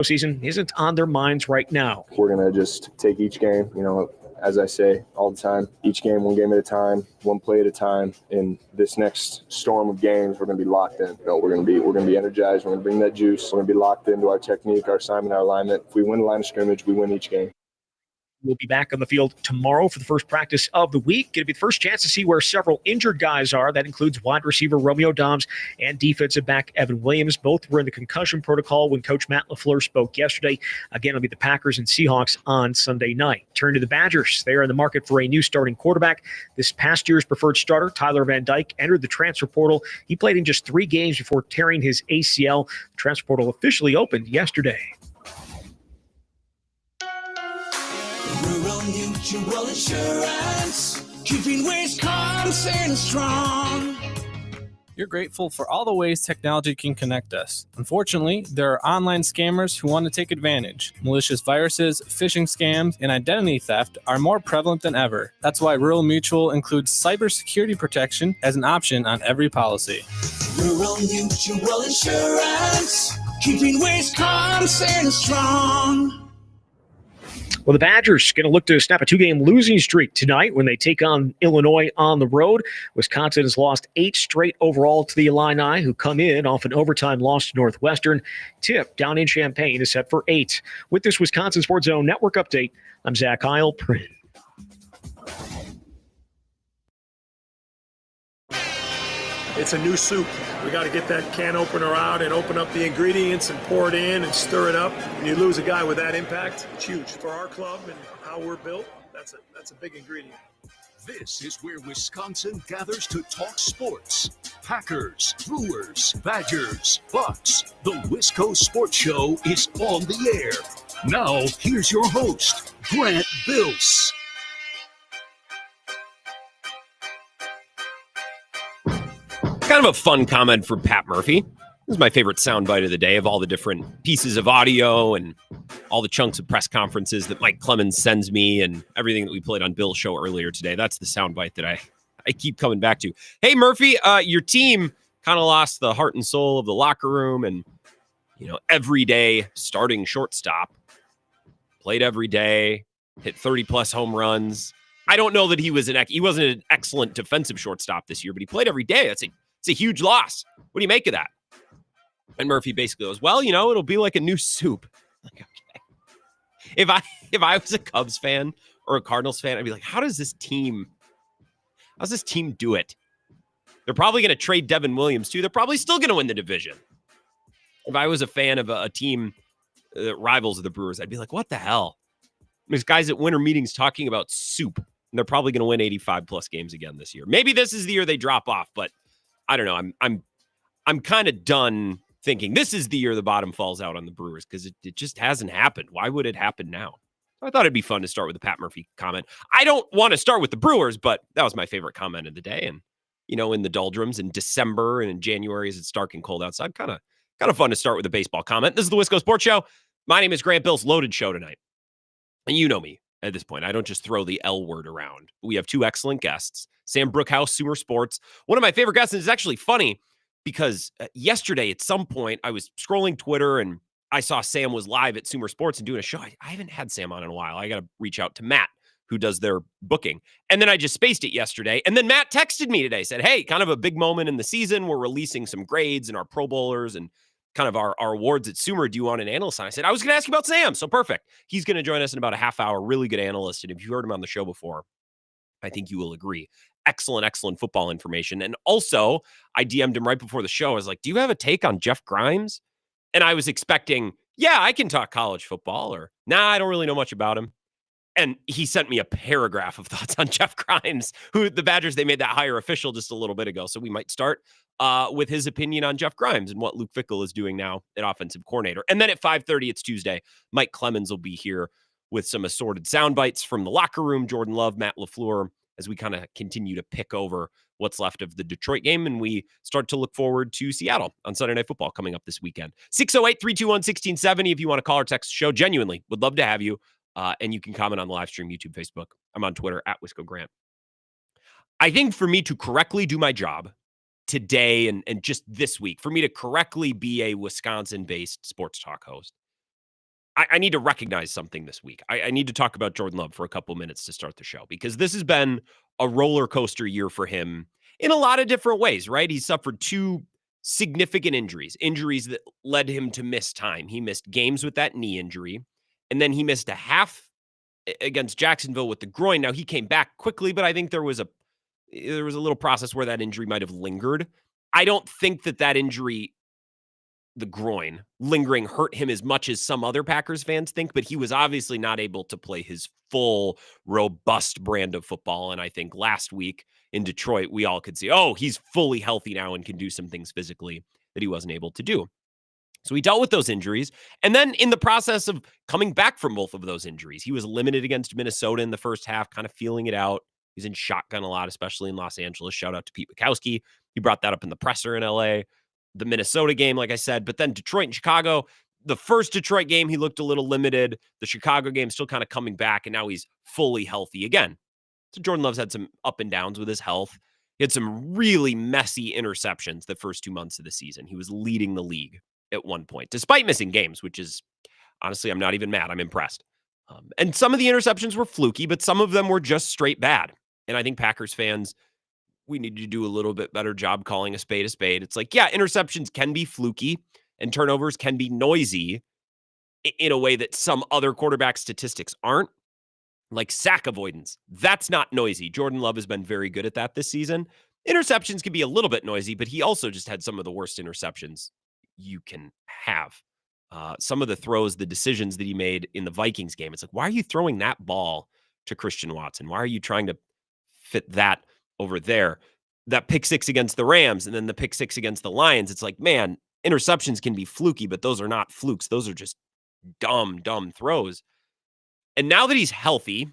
Season isn't on their minds right now. We're going to just take each game, as I say all the time, each game, one game at a time, one play at a time. In this next storm of games, we're going to be locked in. We're going to be energized. We're going to bring that juice. We're going to be locked into our technique, our assignment, our alignment. If we win the line of scrimmage, we win each game. We'll be back on the field tomorrow for the first practice of the week. It'll be the first chance to see where several injured guys are. That includes wide receiver Romeo Dobbs and defensive back Evan Williams. Both were in the concussion protocol when Coach Matt LaFleur spoke yesterday. Again, it'll be the Packers and Seahawks on Sunday night. Turn to the Badgers. They are in the market for a new starting quarterback. This past year's preferred starter, Tyler Van Dyke, entered the transfer portal. He played in just 3 games before tearing his ACL. The transfer portal officially opened yesterday. Rural Mutual Insurance, keeping Wisconsin strong. You're grateful for all the ways technology can connect us. Unfortunately, there are online scammers who want to take advantage. Malicious viruses, phishing scams, and identity theft are more prevalent than ever. That's why Rural Mutual includes cybersecurity protection as an option on every policy. Rural Mutual Insurance, keeping Wisconsin strong. Well, the Badgers going to look to snap a 2-game losing streak tonight when they take on Illinois on the road. Wisconsin has lost 8 straight overall to the Illini, who come in off an overtime loss to Northwestern. Tip down in Champaign is set for 8. With this Wisconsin Sports Zone Network update, I'm Zach Heilprin. It's a new soup. We got to get that can opener out and open up the ingredients and pour it in and stir it up. When you lose a guy with that impact, it's huge. For our club and how we're built, that's a big ingredient. This is where Wisconsin gathers to talk sports. Packers, Brewers, Badgers, Bucks. The Wisco Sports Show is on the air. Now, here's your host, Grant Bills. Kind of a fun comment from Pat Murphy. This is my favorite soundbite of the day of all the different pieces of audio and all the chunks of press conferences that Mike Clemens sends me and everything that we played on Bill's show earlier today. That's the soundbite that I keep coming back to. Hey, Murphy, your team kind of lost the heart and soul of the locker room and, everyday starting shortstop. Played every day, hit 30-plus home runs. I don't know that he wasn't an excellent defensive shortstop this year, but he played every day. It's a huge loss. What do you make of that? And Murphy basically goes, well, it'll be like a new soup. Like, okay. If I was a Cubs fan or a Cardinals fan, I'd be like, how's this team do it? They're probably going to trade Devin Williams too. They're probably still going to win the division. If I was a fan of a team that rivals the Brewers, I'd be like, what the hell? There's guys at winter meetings talking about soup, and they're probably going to win 85-plus games again this year. Maybe this is the year they drop off, but I don't know. I'm kind of done thinking this is the year the bottom falls out on the Brewers because it just hasn't happened. Why would it happen now? I thought it'd be fun to start with the Pat Murphy comment. I don't want to start with the Brewers, but that was my favorite comment of the day. And, in the doldrums in December and in January as it's dark and cold outside, kind of fun to start with a baseball comment. This is the Wisco Sports Show. My name is Grant Bill's Loaded Show tonight. And you know me at this point. I don't just throw the L word around. We have 2 excellent guests. Sam Bruchhaus, Sumer Sports. One of my favorite guests, and it's actually funny because yesterday at some point I was scrolling Twitter and I saw Sam was live at Sumer Sports and doing a show. I haven't had Sam on in a while. I got to reach out to Matt, who does their booking. And then I just spaced it yesterday. And then Matt texted me today, said, hey, kind of a big moment in the season. We're releasing some grades and our Pro Bowlers and kind of our awards at Sumer. Do you want an analyst? And I said, I was going to ask you about Sam. So perfect. He's going to join us in about a half hour. Really good analyst. And if you heard him on the show before, I think you will agree. Excellent football information. And also, I DM'd him right before the show. I was like, do you have a take on Jeff Grimes? And I was expecting, yeah, I can talk college football, or nah, I don't really know much about him. And he sent me a paragraph of thoughts on Jeff Grimes, who the Badgers, they made that hire official just a little bit ago. So we might start with his opinion on Jeff Grimes and what Luke Fickell is doing now at offensive coordinator. And then at 5:30, it's Tuesday. Mike Clemens will be here with some assorted sound bites from the locker room. Jordan Love, Matt LaFleur, as we kind of continue to pick over what's left of the Detroit game. And we start to look forward to Seattle on Sunday Night Football coming up this weekend. 608-321-1670 if you want to call or text the show. Genuinely would love to have you. And you can comment on the live stream, YouTube, Facebook. I'm on Twitter at Wisco Grant. I think for me to correctly do my job today and just this week, for me to correctly be a Wisconsin-based sports talk host, I need to recognize something this week. I need to talk about Jordan Love for a couple minutes to start the show, because this has been a roller coaster year for him in a lot of different ways, right? He suffered 2 significant injuries that led him to miss time. He missed games with that knee injury, and then he missed a half against Jacksonville with the groin. Now, he came back quickly, but I think there was a little process where that injury might have lingered. I don't think that injury, the groin lingering, hurt him as much as some other Packers fans think, but he was obviously not able to play his full, robust brand of football. And I think last week in Detroit, we all could see, oh, he's fully healthy now and can do some things physically that he wasn't able to do. So he dealt with those injuries. And then in the process of coming back from both of those injuries, he was limited against Minnesota in the first half, kind of feeling it out. He's in shotgun a lot, especially in Los Angeles. Shout out to Pete Bukowski. He brought that up in the presser in LA. The Minnesota game, like I said, but then Detroit and Chicago. The first Detroit game, he looked a little limited. The Chicago game, still kind of coming back, and now he's fully healthy again. So Jordan Love's had some up and downs with his health. He had some really messy interceptions the first 2 months of the season. He was leading the league at one point, despite missing games, which is, honestly, I'm not even mad. I'm impressed. And some of the interceptions were fluky, but some of them were just straight bad. And I think Packers fans, we need to do a little bit better job calling a spade a spade. It's like, yeah, interceptions can be fluky and turnovers can be noisy in a way that some other quarterback statistics aren't. Like sack avoidance, that's not noisy. Jordan Love has been very good at that this season. Interceptions can be a little bit noisy, but he also just had some of the worst interceptions you can have. Some of the throws, the decisions that he made in the Vikings game, it's like, why are you throwing that ball to Christian Watson? Why are you trying to fit that over there? That pick 6 against the Rams and then the pick 6 against the Lions. It's like, man, interceptions can be fluky, but those are not flukes. Those are just dumb throws. And now that he's healthy,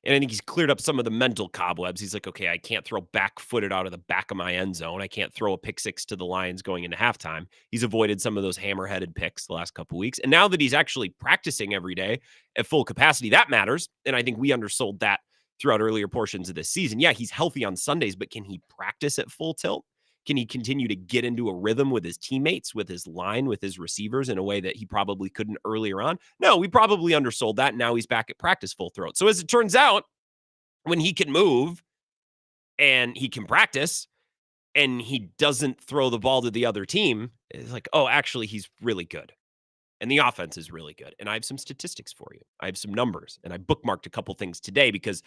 and I think he's cleared up some of the mental cobwebs, he's like, okay, I can't throw back-footed out of the back of my end zone. I can't throw a pick 6 to the Lions going into halftime. He's avoided some of those hammer-headed picks the last couple of weeks. And now that he's actually practicing every day at full capacity, that matters. And I think we undersold that throughout earlier portions of this season. Yeah, he's healthy on Sundays, but can he practice at full tilt? Can he continue to get into a rhythm with his teammates, with his line, with his receivers in a way that he probably couldn't earlier on? No, we probably undersold that. Now he's back at practice full throat. So as it turns out, when he can move and he can practice and he doesn't throw the ball to the other team, it's like, oh, actually, he's really good. And the offense is really good. And I have some statistics for you. I have some numbers. And I bookmarked a couple things today because,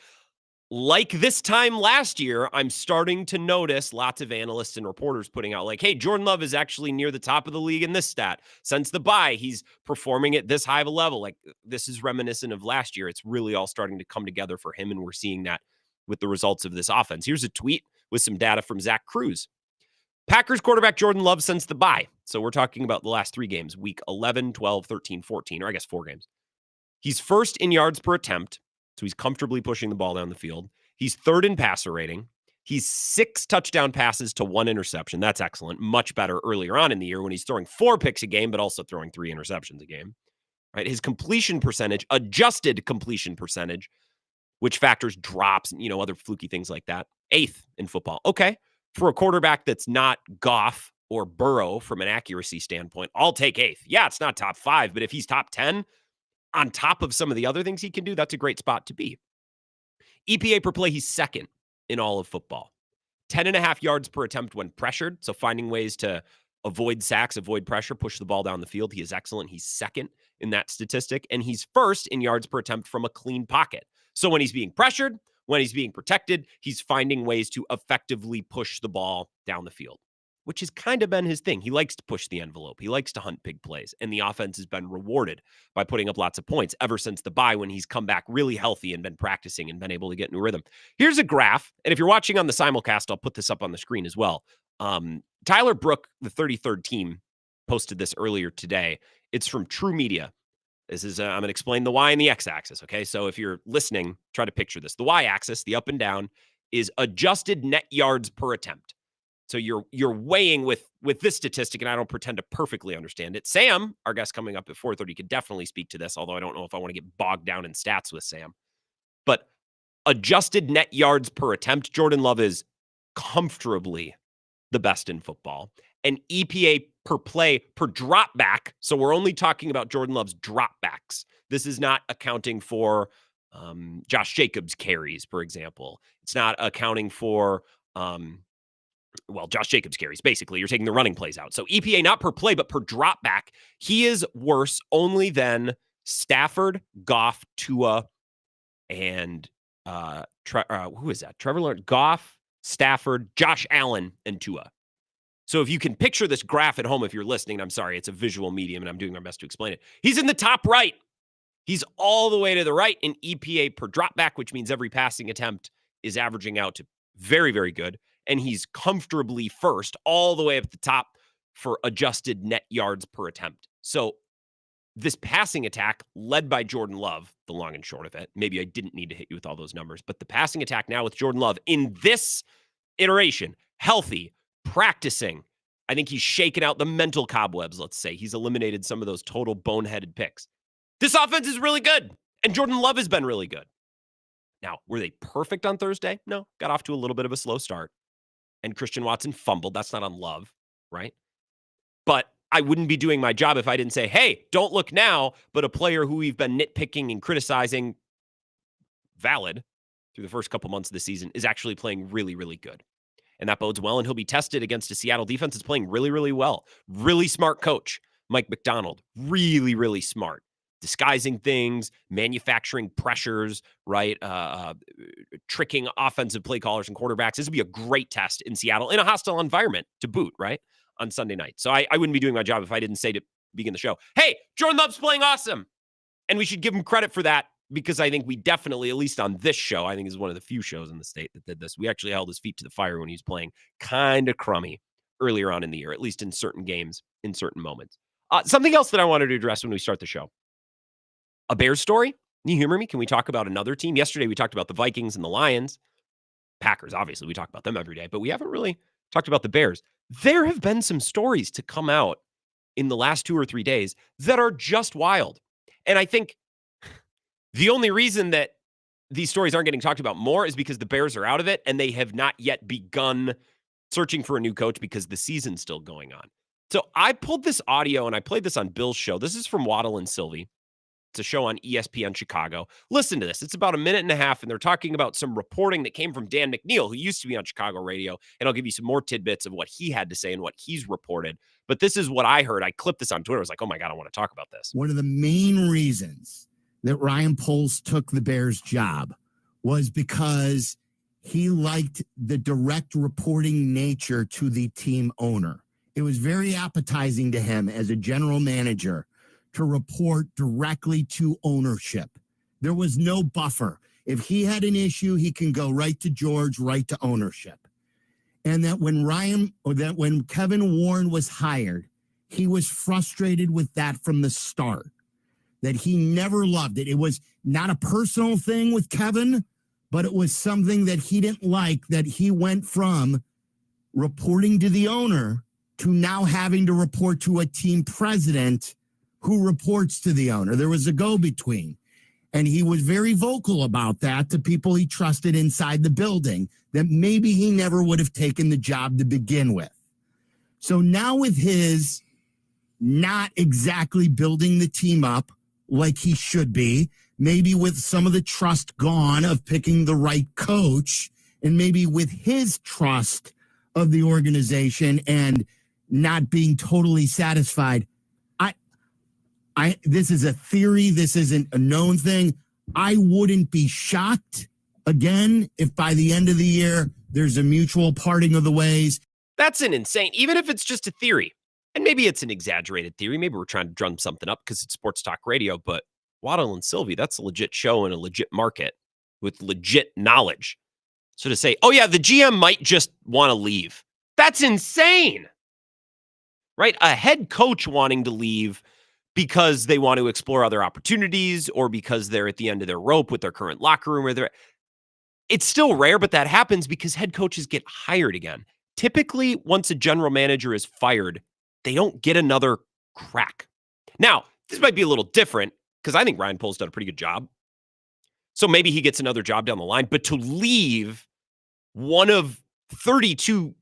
like this time last year, I'm starting to notice lots of analysts and reporters putting out like, hey, Jordan Love is actually near the top of the league in this stat. Since the bye, he's performing at this high of a level. Like, this is reminiscent of last year. It's really all starting to come together for him, and we're seeing that with the results of this offense. Here's a tweet with some data from Zach Cruz. Packers quarterback Jordan Love since the bye. So we're talking about the last 3 games, week 11, 12, 13, 14, or I guess 4 games. He's first in yards per attempt. So he's comfortably pushing the ball down the field. He's third in passer rating. He's 6 touchdown passes to 1 interception. That's excellent. Much better earlier on in the year when he's throwing 4 picks a game, but also throwing 3 interceptions a game. Right? His completion percentage, adjusted completion percentage, which factors drops and, other fluky things like that, 8th in football. Okay. For a quarterback that's not Goff or Burrow from an accuracy standpoint, I'll take 8th. Yeah, it's not top 5, but if he's top 10, on top of some of the other things he can do, that's a great spot to be. EPA per play, he's 2nd in all of football. 10.5 yards per attempt when pressured. So finding ways to avoid sacks, avoid pressure, push the ball down the field. He is excellent. He's 2nd in that statistic. And he's 1st in yards per attempt from a clean pocket. So when he's being pressured, when he's being protected, he's finding ways to effectively push the ball down the field, which has kind of been his thing. He likes to push the envelope. He likes to hunt big plays, and the offense has been rewarded by putting up lots of points ever since the bye when he's come back really healthy and been practicing and been able to get into a rhythm. Here's a graph, and if you're watching on the simulcast, I'll put this up on the screen as well. Tyler Brook, the 33rd team, posted this earlier today. It's from True Media. This is, I'm going to explain the Y and the X axis, okay? So if you're listening, try to picture this. The Y axis, the up and down, is adjusted net yards per attempt. So you're weighing with this statistic, and I don't pretend to perfectly understand it. Sam, our guest coming up at 4:30, could definitely speak to this, although I don't know if I want to get bogged down in stats with Sam. But adjusted net yards per attempt, Jordan Love is comfortably the best in football. And EPA per play per drop back. So we're only talking about Jordan Love's drop backs. This is not accounting for Josh Jacobs carries, for example. It's not accounting for Josh Jacobs carries. Basically, you're taking the running plays out. So EPA not per play, but per drop back. He is worse only than Stafford, Goff, Tua, and who is that? Trevor Lawrence, Goff, Stafford, Josh Allen, and Tua. So if you can picture this graph at home, if you're listening, I'm sorry, it's a visual medium and I'm doing my best to explain it. He's in the top right. He's all the way to the right in EPA per drop back, which means every passing attempt is averaging out to very, very good. And he's comfortably first all the way up at the top for adjusted net yards per attempt. So this passing attack led by Jordan Love, the long and short of it, maybe I didn't need to hit you with all those numbers, but the passing attack now with Jordan Love in this iteration, healthy, practicing, I think he's shaken out the mental cobwebs, let's say. He's eliminated some of those total boneheaded picks. This offense is really good, and Jordan Love has been really good. Now, were they perfect on Thursday? No, got off to a little bit of a slow start. And Christian Watson fumbled. That's not on Love, right? But I wouldn't be doing my job if I didn't say, hey, don't look now, but a player who we've been nitpicking and criticizing, valid, through the first couple months of the season, is actually playing really, really good. And that bodes well, and he'll be tested against a Seattle defense that's playing really, really well. Really smart coach, Mike McDonald. Really, really smart. Disguising things, manufacturing pressures, right? Tricking offensive play callers and quarterbacks. This would be a great test in Seattle in a hostile environment to boot, right? On Sunday night. So I wouldn't be doing my job if I didn't say to begin the show, hey, Jordan Love's playing awesome. And we should give him credit for that because I think we definitely, at least on this show, I think this is one of the few shows in the state that did this. We actually held his feet to the fire when he was playing kind of crummy earlier on in the year, at least in certain games, in certain moments. Something else that I wanted to address when we start the show. A Bears story? Can you humor me? Can we talk about another team? Yesterday, we talked about the Vikings and the Lions. Packers, obviously, we talk about them every day, but we haven't really talked about the Bears. There have been some stories to come out in the last 2 or 3 days that are just wild. And I think the only reason that these stories aren't getting talked about more is because the Bears are out of it and they have not yet begun searching for a new coach because the season's still going on. So I pulled this audio and I played this on Bill's show. This is from Waddle and Sylvie. It's a show on ESPN Chicago. Listen to this. It's about a minute and a half, and they're talking about some reporting that came from Dan McNeil, who used to be on Chicago radio, and I'll give you some more tidbits of what he had to say and what he's reported. But this is what I heard. I clipped this on Twitter. I was like, oh my God, I want to talk about this. One of the main reasons that Ryan Poles took the Bears job was because he liked the direct reporting nature to the team owner. It was very appetizing to him as a general manager to report directly to ownership. There was no buffer. If he had an issue, he can go right to George, right to ownership. And that when Kevin Warren was hired, he was frustrated with that from the start, that he never loved it. It was not a personal thing with Kevin, but it was something that he didn't like, that he went from reporting to the owner to now having to report to a team president who reports to the owner. There was a go-between. And he was very vocal about that to people he trusted inside the building, that maybe he never would have taken the job to begin with. So now with his not exactly building the team up like he should be, maybe with some of the trust gone of picking the right coach, and maybe with his trust of the organization and not being totally satisfied, this is a theory. This isn't a known thing. I wouldn't be shocked, again, if by the end of the year, there's a mutual parting of the ways. That's an insane, even if it's just a theory. And maybe it's an exaggerated theory. Maybe we're trying to drum something up because it's sports talk radio. But Waddle and Sylvie, that's a legit show in a legit market with legit knowledge. So to say, oh, yeah, the GM might just want to leave. That's insane, right? A head coach wanting to leave because they want to explore other opportunities or because they're at the end of their rope with their current locker room. It's still rare, but that happens because head coaches get hired again. Typically, once a general manager is fired, they don't get another crack. Now, this might be a little different because I think Ryan Poles done a pretty good job. So maybe he gets another job down the line. But to leave one of 32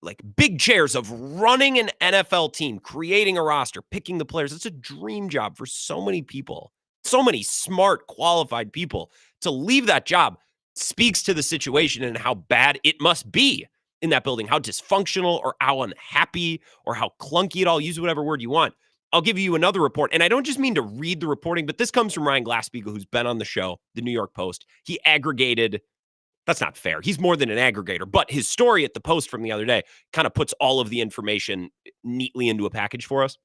like big chairs of running an NFL team, creating a roster, picking the players. It's a dream job for so many people, so many smart, qualified people. To leave that job speaks to the situation and how bad it must be in that building, how dysfunctional or how unhappy or how clunky it all. Use whatever word you want. I'll give you another report. And I don't just mean to read the reporting, but this comes from Ryan Glass-Steagall, who's been on the show, the New York Post. He aggregated, that's not fair. He's more than an aggregator, but his story at the Post from the other day kind of puts all of the information neatly into a package for us.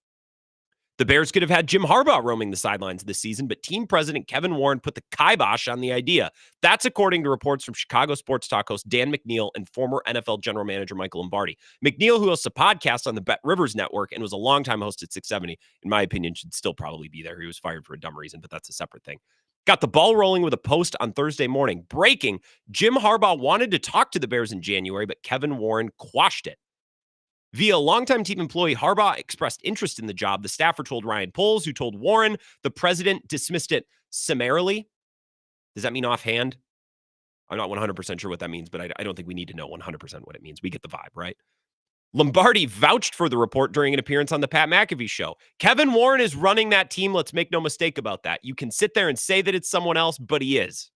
The Bears could have had Jim Harbaugh roaming the sidelines this season, but team president Kevin Warren put the kibosh on the idea. That's according to reports from Chicago sports talk host Dan McNeil and former NFL general manager Michael Lombardi. McNeil, who hosts a podcast on the Bet Rivers Network and was a longtime host at 670, in my opinion, should still probably be there. He was fired for a dumb reason, but that's a separate thing. Got the ball rolling with a post on Thursday morning. Breaking, Jim Harbaugh wanted to talk to the Bears in January, but Kevin Warren quashed it. Via longtime team employee, Harbaugh expressed interest in the job. The staffer told Ryan Poles, who told Warren the president dismissed it summarily. Does that mean offhand? I'm not 100% sure what that means, but I don't think we need to know 100% what it means. We get the vibe, right? Lombardi vouched for the report during an appearance on the Pat McAfee show. Kevin Warren is running that team. Let's make no mistake about that. You can sit there and say that it's someone else, but he is.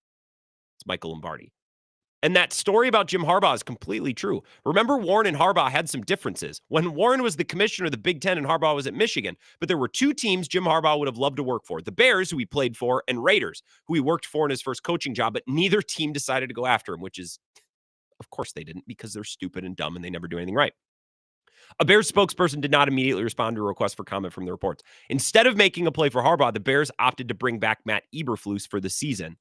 It's Michael Lombardi. And that story about Jim Harbaugh is completely true. Remember, Warren and Harbaugh had some differences. When Warren was the commissioner of the Big Ten and Harbaugh was at Michigan, but there were two teams Jim Harbaugh would have loved to work for. The Bears, who he played for, and Raiders, who he worked for in his first coaching job, but neither team decided to go after him, which is, of course they didn't, because they're stupid and dumb and they never do anything right. A Bears spokesperson did not immediately respond to a request for comment from the reports. Instead of making a play for Harbaugh, the Bears opted to bring back Matt Eberflus for the season.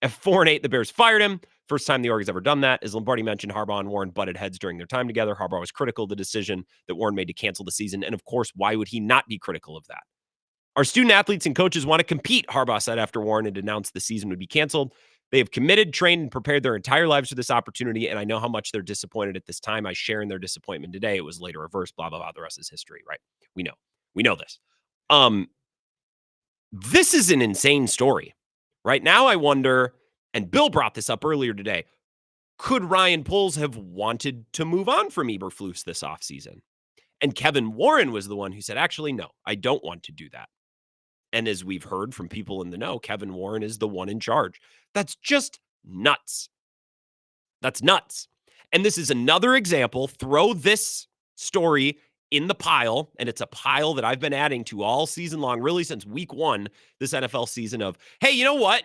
At 4-8, the Bears fired him. First time the org has ever done that. As Lombardi mentioned, Harbaugh and Warren butted heads during their time together. Harbaugh was critical of the decision that Warren made to cancel the season. And of course, why would he not be critical of that? Our student athletes and coaches want to compete, Harbaugh said after Warren had announced the season would be canceled. They have committed, trained, and prepared their entire lives for this opportunity, and I know how much they're disappointed at this time. I share in their disappointment today. It was later reversed, blah, blah, blah. The rest is history, right? We know this. This is an insane story. Right now, I wonder, and Bill brought this up earlier today, could Ryan Poles have wanted to move on from Eberflus this offseason? And Kevin Warren was the one who said, actually, no, I don't want to do that. And as we've heard from people in the know, Kevin Warren is the one in charge. That's just nuts. That's nuts. And this is another example. Throw this story in the pile, and it's a pile that I've been adding to all season long, really since week one, this NFL season of, hey, you know what?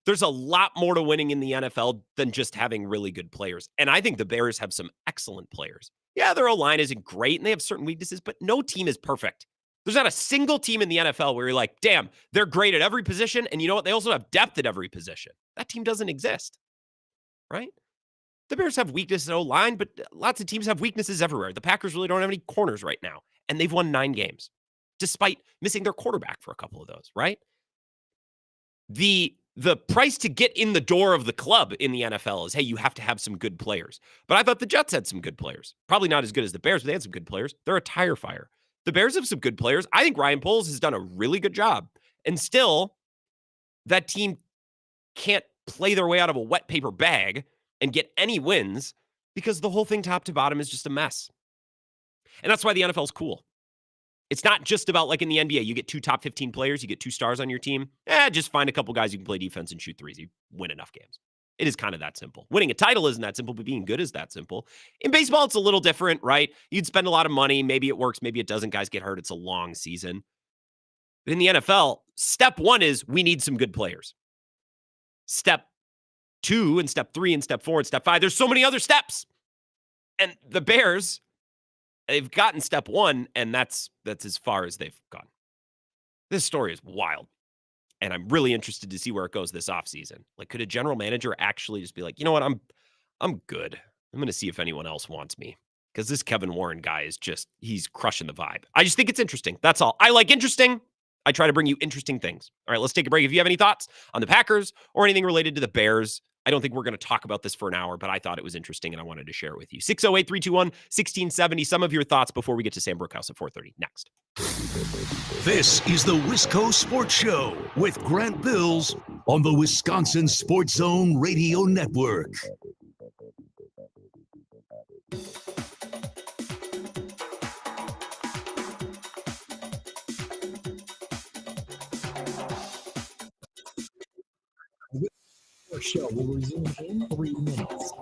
There's a lot more to winning in the NFL than just having really good players. And I think the Bears have some excellent players. Yeah, their O-line isn't great, and they have certain weaknesses, but no team is perfect. There's not a single team in the NFL where you're like, damn, they're great at every position. And you know what? They also have depth at every position. That team doesn't exist, right? The Bears have weaknesses at O-line, but lots of teams have weaknesses everywhere. The Packers really don't have any corners right now. And they've won 9 games, despite missing their quarterback for a couple of those, right? The price to get in the door of the club in the NFL is, hey, you have to have some good players. But I thought the Jets had some good players. Probably not as good as the Bears, but they had some good players. They're a tire fire. The Bears have some good players. I think Ryan Poles has done a really good job. And still, that team can't play their way out of a wet paper bag and get any wins because the whole thing top to bottom is just a mess. And that's why the NFL is cool. It's not just about like in the NBA, you get 2 top 15 players, you get 2 stars on your team. Just find a couple guys who can play defense and shoot threes. You win enough games. It is kind of that simple. Winning a title isn't that simple, but being good is that simple. In baseball, it's a little different, right? You'd spend a lot of money. Maybe it works. Maybe it doesn't. Guys get hurt. It's a long season. But in the NFL, step 1 is we need some good players. Step 2 and step 3 and step 4 and step 5. There's so many other steps. And the Bears, they've gotten step 1, and that's as far as they've gone. This story is wild. And I'm really interested to see where it goes this offseason. Like, could a general manager actually just be like, you know what, I'm good. I'm going to see if anyone else wants me. Because this Kevin Warren guy is just, he's crushing the vibe. I just think it's interesting. That's all. I like interesting. I try to bring you interesting things. All right, let's take a break. If you have any thoughts on the Packers or anything related to the Bears, I don't think we're going to talk about this for an hour, but I thought it was interesting and I wanted to share it with you. 608-321-1670. Some of your thoughts before we get to Sam Bruchhaus at 4:30. Next. This is the Wisco Sports Show with Grant Bills on the Wisconsin Sports Zone Radio Network. Sports Show will resume in 3 minutes.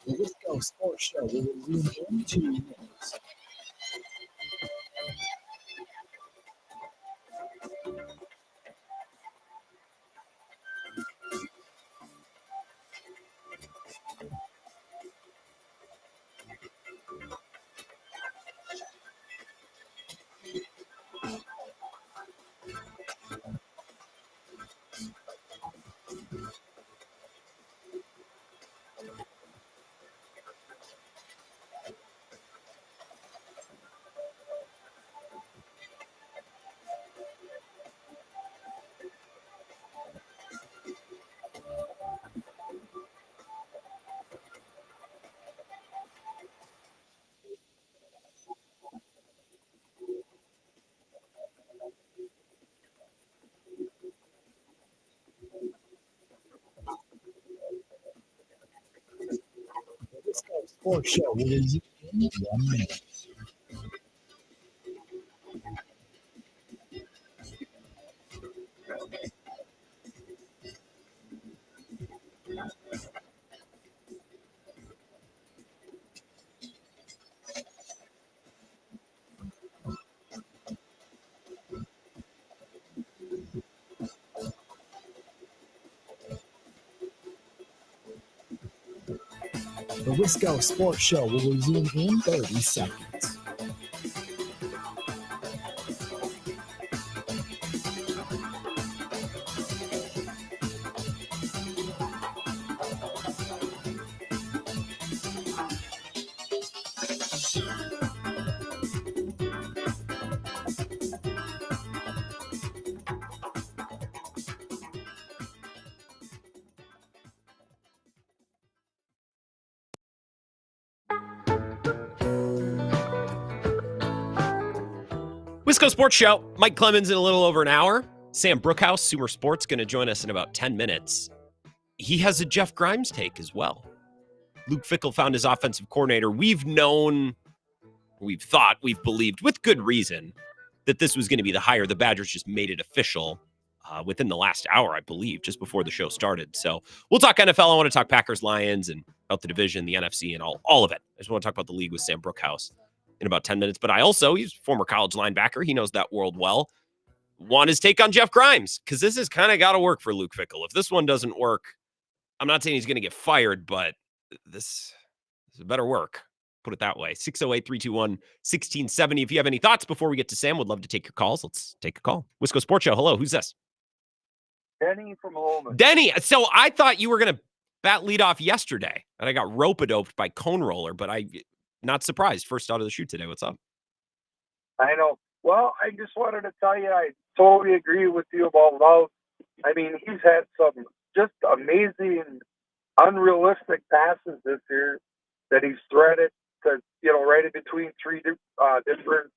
The Wisco Sports Show will resume in 2 minutes. The Wisco Sports Show will resume in 1 minute. The Wisco Sports Show will resume in 30 seconds. Wisco Sports Show. Mike Clemens in a little over an hour. Sam Bruchhaus, Sumer Sports, going to join us in about 10 minutes. He has a Jeff Grimes take as well. Luke Fickell found his offensive coordinator. We've known, we've thought, we've believed with good reason that this was going to be the hire. The Badgers just made it official within the last hour, I believe, just before the show started. So we'll talk NFL. I want to talk Packers, Lions, and about the division, the NFC, and all of it. I just want to talk about the league with Sam Bruchhaus in about 10 minutes. But he's a former college linebacker. He knows that world well. Want his take on Jeff Grimes, because this has kind of got to work for Luke Fickell. If this one doesn't work, I'm not saying he's going to get fired, but this better work. Put it that way. 608-321-1670. If you have any thoughts before we get to Sam, would love to take your calls. Let's take a call. Wisco Sports Show. Hello, who's this? Denny from Holman. Denny. So I thought you were going to bat lead off yesterday, and I got rope-a-doped by Cone Roller, but I not surprised. First out of the shoot today. What's up? I know. Well, I just wanted to tell you, I totally agree with you about Love. I mean, he's had some just amazing, unrealistic passes this year that he's threaded to, right in between three different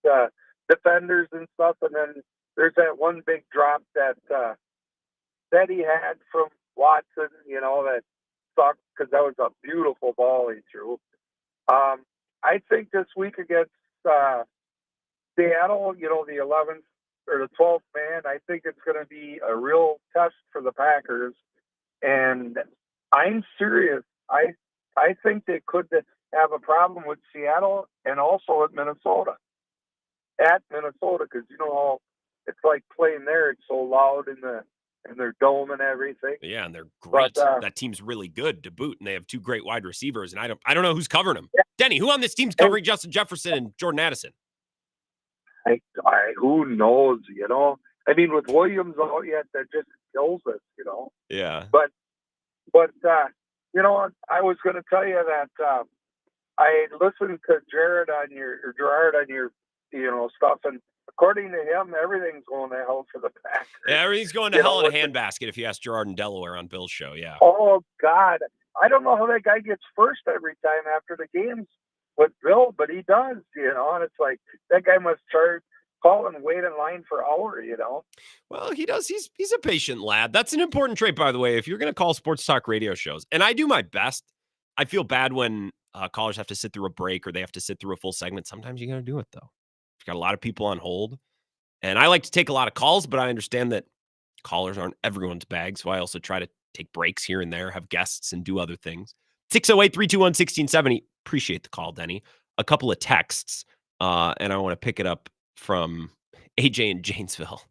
defenders and stuff. And then there's that one big drop that he had from Watson, that sucked because that was a beautiful ball he threw. I think this week against Seattle, the 11th or the 12th man, I think it's going to be a real test for the Packers. And I'm serious. I think they could have a problem with Seattle and also at Minnesota. At Minnesota, because how it's like playing there. It's so loud in the and their dome and everything. Yeah, and they're great. But, That team's really good to boot, and they have two great wide receivers. And I don't know who's covering them. Yeah. Denny, who on this team's covering Justin Jefferson and Jordan Addison? Who knows? I mean, with Williams out yet, that just kills us. Yeah. But I was going to tell you that I listened to Gerard on your stuff, and according to him, everything's going to hell for the Packers. Yeah, everything's going to hell in a handbasket if you ask Gerard in Delaware on Bill's show. Yeah. Oh God, I don't know how that guy gets first every time after the games with Bill, but he does. And it's like that guy must call and wait in line for hours. Well, he does. He's a patient lad. That's an important trait, by the way. If you're going to call sports talk radio shows, and I do my best, I feel bad when callers have to sit through a break or they have to sit through a full segment. Sometimes you got to do it though. You've got a lot of people on hold, and I like to take a lot of calls, but I understand that callers aren't everyone's bag, so I also try to take breaks here and there, have guests, and do other things. 608-321-1670. Appreciate the call, Denny. A couple of texts, and I want to pick it up from AJ in Janesville.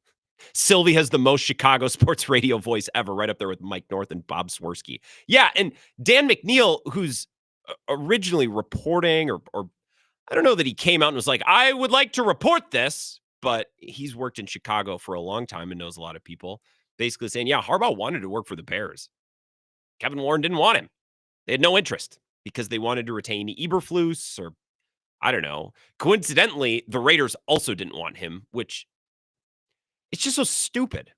Sylvie has the most Chicago sports radio voice ever, right up there with Mike North and Bob Swirsky. Yeah, and Dan McNeil, who's originally reporting, or I don't know that he came out and was like, I would like to report this, but he's worked in Chicago for a long time and knows a lot of people, basically saying, yeah, Harbaugh wanted to work for the Bears. Kevin Warren didn't want him. They had no interest because they wanted to retain Eberflus, or I don't know. Coincidentally, the Raiders also didn't want him, which it's just so stupid.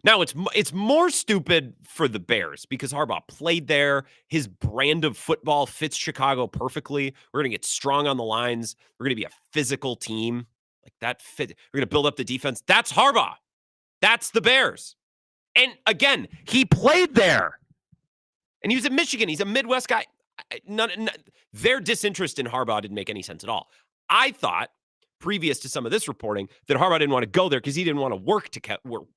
Now, it's more stupid for the Bears because Harbaugh played there. His brand of football fits Chicago perfectly. We're going to get strong on the lines. We're going to be a physical team. Like that fit. We're going to build up the defense. That's Harbaugh. That's the Bears. And again, he played there. And he was at Michigan. He's a Midwest guy. Their disinterest in Harbaugh didn't make any sense at all. I thought, previous to some of this reporting, that Harbaugh didn't want to go there because he didn't want to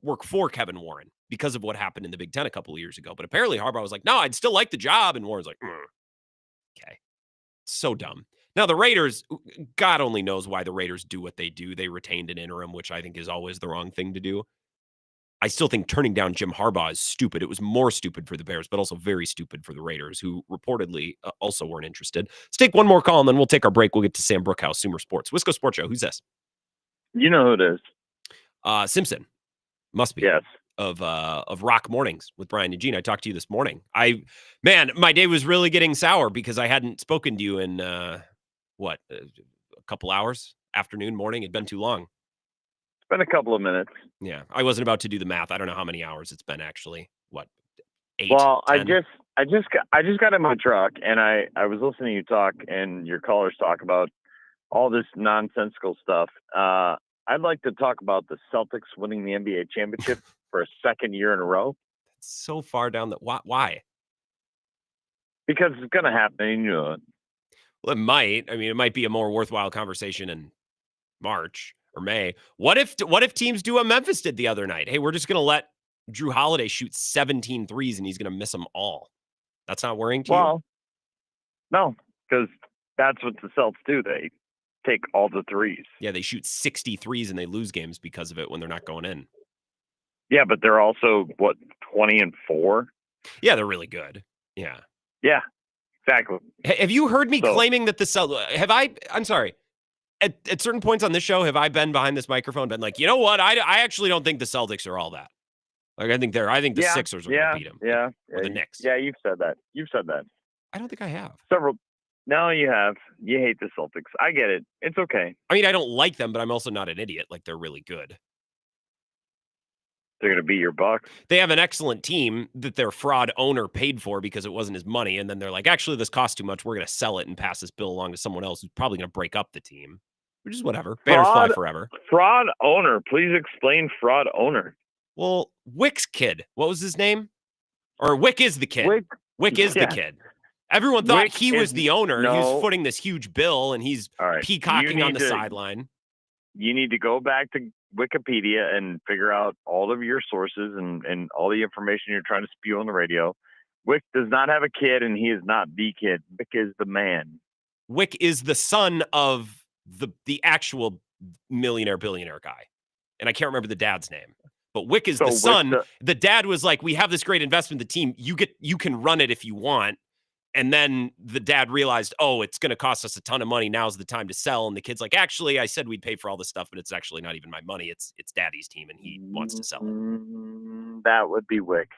work for Kevin Warren because of what happened in the Big Ten a couple of years ago. But apparently Harbaugh was like, no, I'd still like the job. And Warren's like, okay. So dumb. Now the Raiders, God only knows why the Raiders do what they do. They retained an interim, which I think is always the wrong thing to do. I still think turning down Jim Harbaugh is stupid. It was more stupid for the Bears, but also very stupid for the Raiders, who reportedly also weren't interested. Let's take one more call, and then we'll take our break. We'll get to Sam Bruchhaus, Sumer Sports. Wisco Sports Show. Who's this? You know who it is. Simpson. Must be. Yes. Of Rock Mornings with Brian and Gene. I talked to you this morning. My day was really getting sour because I hadn't spoken to you in, a couple hours? Afternoon, morning? It'd been too long. Been a couple of minutes. Yeah, I wasn't about to do the math. I don't know how many hours it's been actually. What? 8? Well, 10? I just got in my truck and I was listening to you talk and your callers talk about all this nonsensical stuff. I'd like to talk about the Celtics winning the NBA championship for a second year in a row. It's so far down that why? Because it's going to happen. You know it. Well, it might. I mean, it might be a more worthwhile conversation in March or May. What if teams do what Memphis did the other night? Hey, we're just going to let Drew Holiday shoot 17 threes and he's going to miss them all. That's not worrying to you? Well, no, because that's what the Celtics do. They take all the threes. Yeah, they shoot 60 threes and they lose games because of it when they're not going in. Yeah, but they're also, 20-4? Yeah, they're really good. Yeah. Yeah, exactly. Have you heard me claiming that the Celtics... I'm sorry. At certain points on this show, have I been behind this microphone, been like, you know what? I actually don't think the Celtics are all that. Like, I think the Sixers are going to beat them. Yeah. Or the Knicks. Yeah, you've said that. I don't think I have. No, you have. You hate the Celtics. I get it. It's okay. I mean, I don't like them, but I'm also not an idiot. Like, they're really good. They're going to beat your Bucks. They have an excellent team that their fraud owner paid for because it wasn't his money. And then they're like, actually, this costs too much. We're going to sell it and pass this bill along to someone else who's probably going to break up the team, which is whatever. Bears fly forever. Fraud owner. Please explain fraud owner. Well, Wick's kid. What was his name? Or Wick is the kid. Wick is the kid. Everyone thought Wick he was the owner. No. He was footing this huge bill, and he's peacocking on the sideline. You need to go back to Wikipedia and figure out all of your sources and all the information you're trying to spew on the radio. Wick does not have a kid, and he is not the kid. Wick is the man. Wick is the son of the actual billionaire guy. And I can't remember the dad's name. But Wick is So the Wick's son. The dad was like, we have this great investment in the team. You can run it if you want. And then the dad realized, oh, it's going to cost us a ton of money. Now's the time to sell. And the kid's like, actually, I said we'd pay for all this stuff, but it's actually not even my money. It's daddy's team, and he wants to sell it. That would be Wick.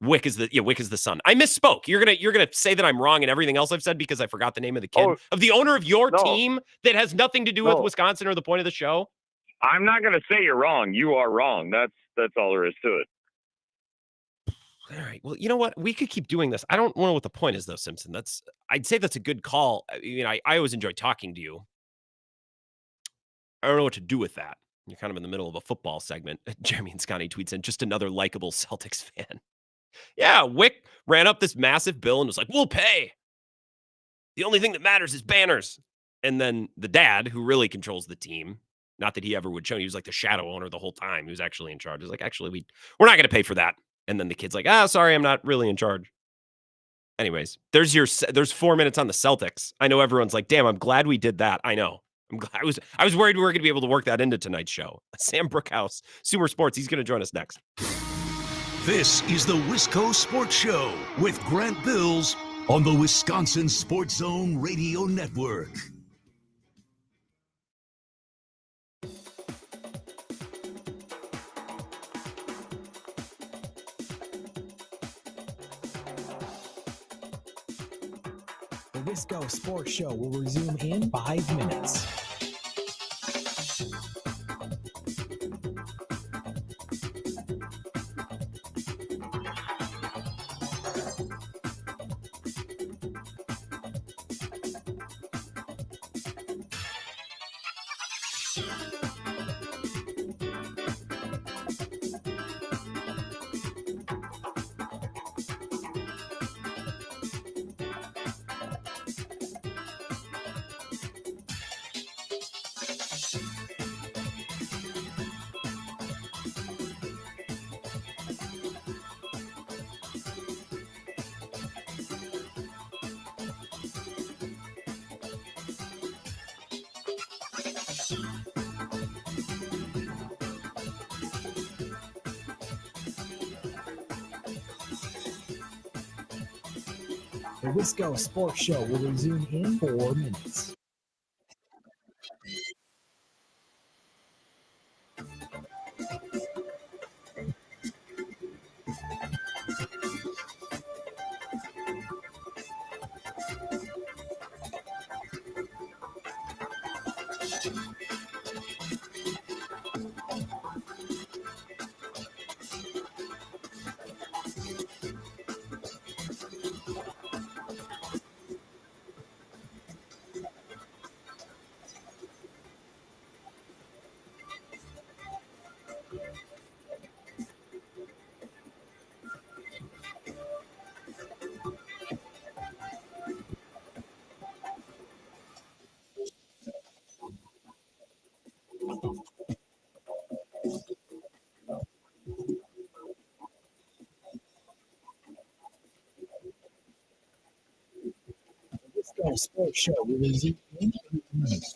Wick is the son. I misspoke. You're gonna say that I'm wrong in everything else I've said because I forgot the name of the kid of the owner of your team that has nothing to do with Wisconsin or the point of the show. I'm not going to say you're wrong. You are wrong. That's all there is to it. All right. Well, you know what? We could keep doing this. I don't know what the point is, though, Simpson. I'd say that's a good call. I always enjoy talking to you. I don't know what to do with that. You're kind of in the middle of a football segment. Jeremy and Scotty tweets in, just another likable Celtics fan. Yeah, Wick ran up this massive bill and was like, we'll pay. The only thing that matters is banners. And then the dad, who really controls the team, not that he ever would show, he was like the shadow owner the whole time. He was actually in charge. He was like, actually, we're not going to pay for that. And then the kid's like, sorry, I'm not really in charge. Anyways, there's 4 minutes on the Celtics. I know everyone's like, damn, I'm glad we did that. I know. I'm glad. I was worried we were going to be able to work that into tonight's show. Sam Bruchhaus, Sumer Sports. He's going to join us next. This is the Wisco Sports Show with Grant Bills on the Wisconsin Sports Zone Radio Network. The Wisco Sports Show will resume in 5 minutes. The Wisco Sports Show will resume in 4 minutes. Wisco Sports Show will resume in 8 minutes.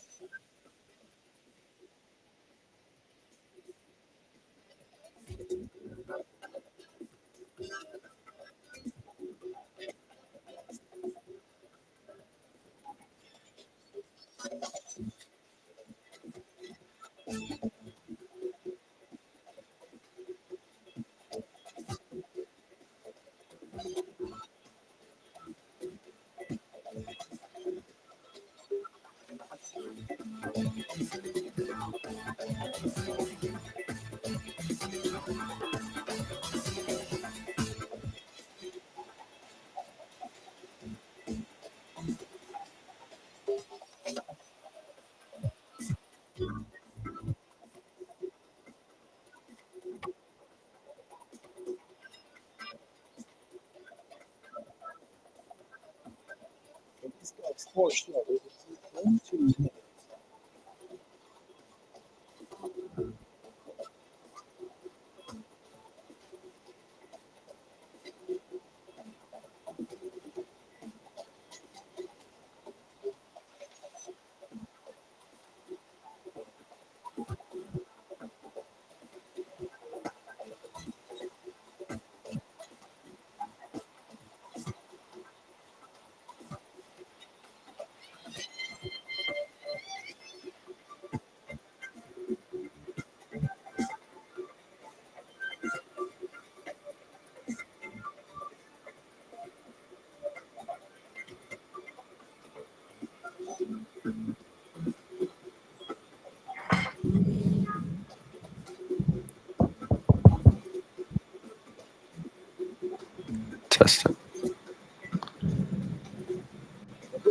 Wisco Sports Show will resume in 2 minutes.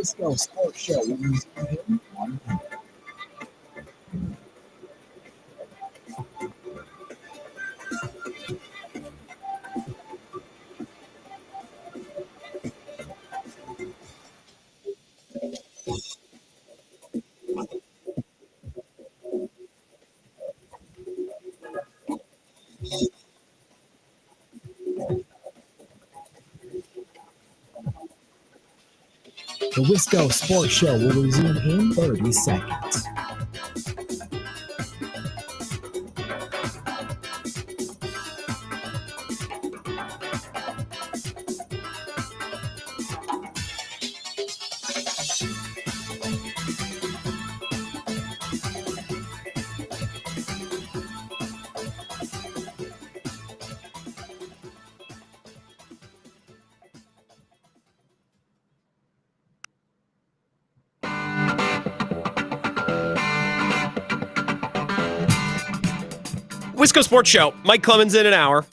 Wisco Sports Show will resume in 1 minute. The Wisco Sports Show will resume in 30 seconds. Wisco Sports Show. Mike Clemens in an hour.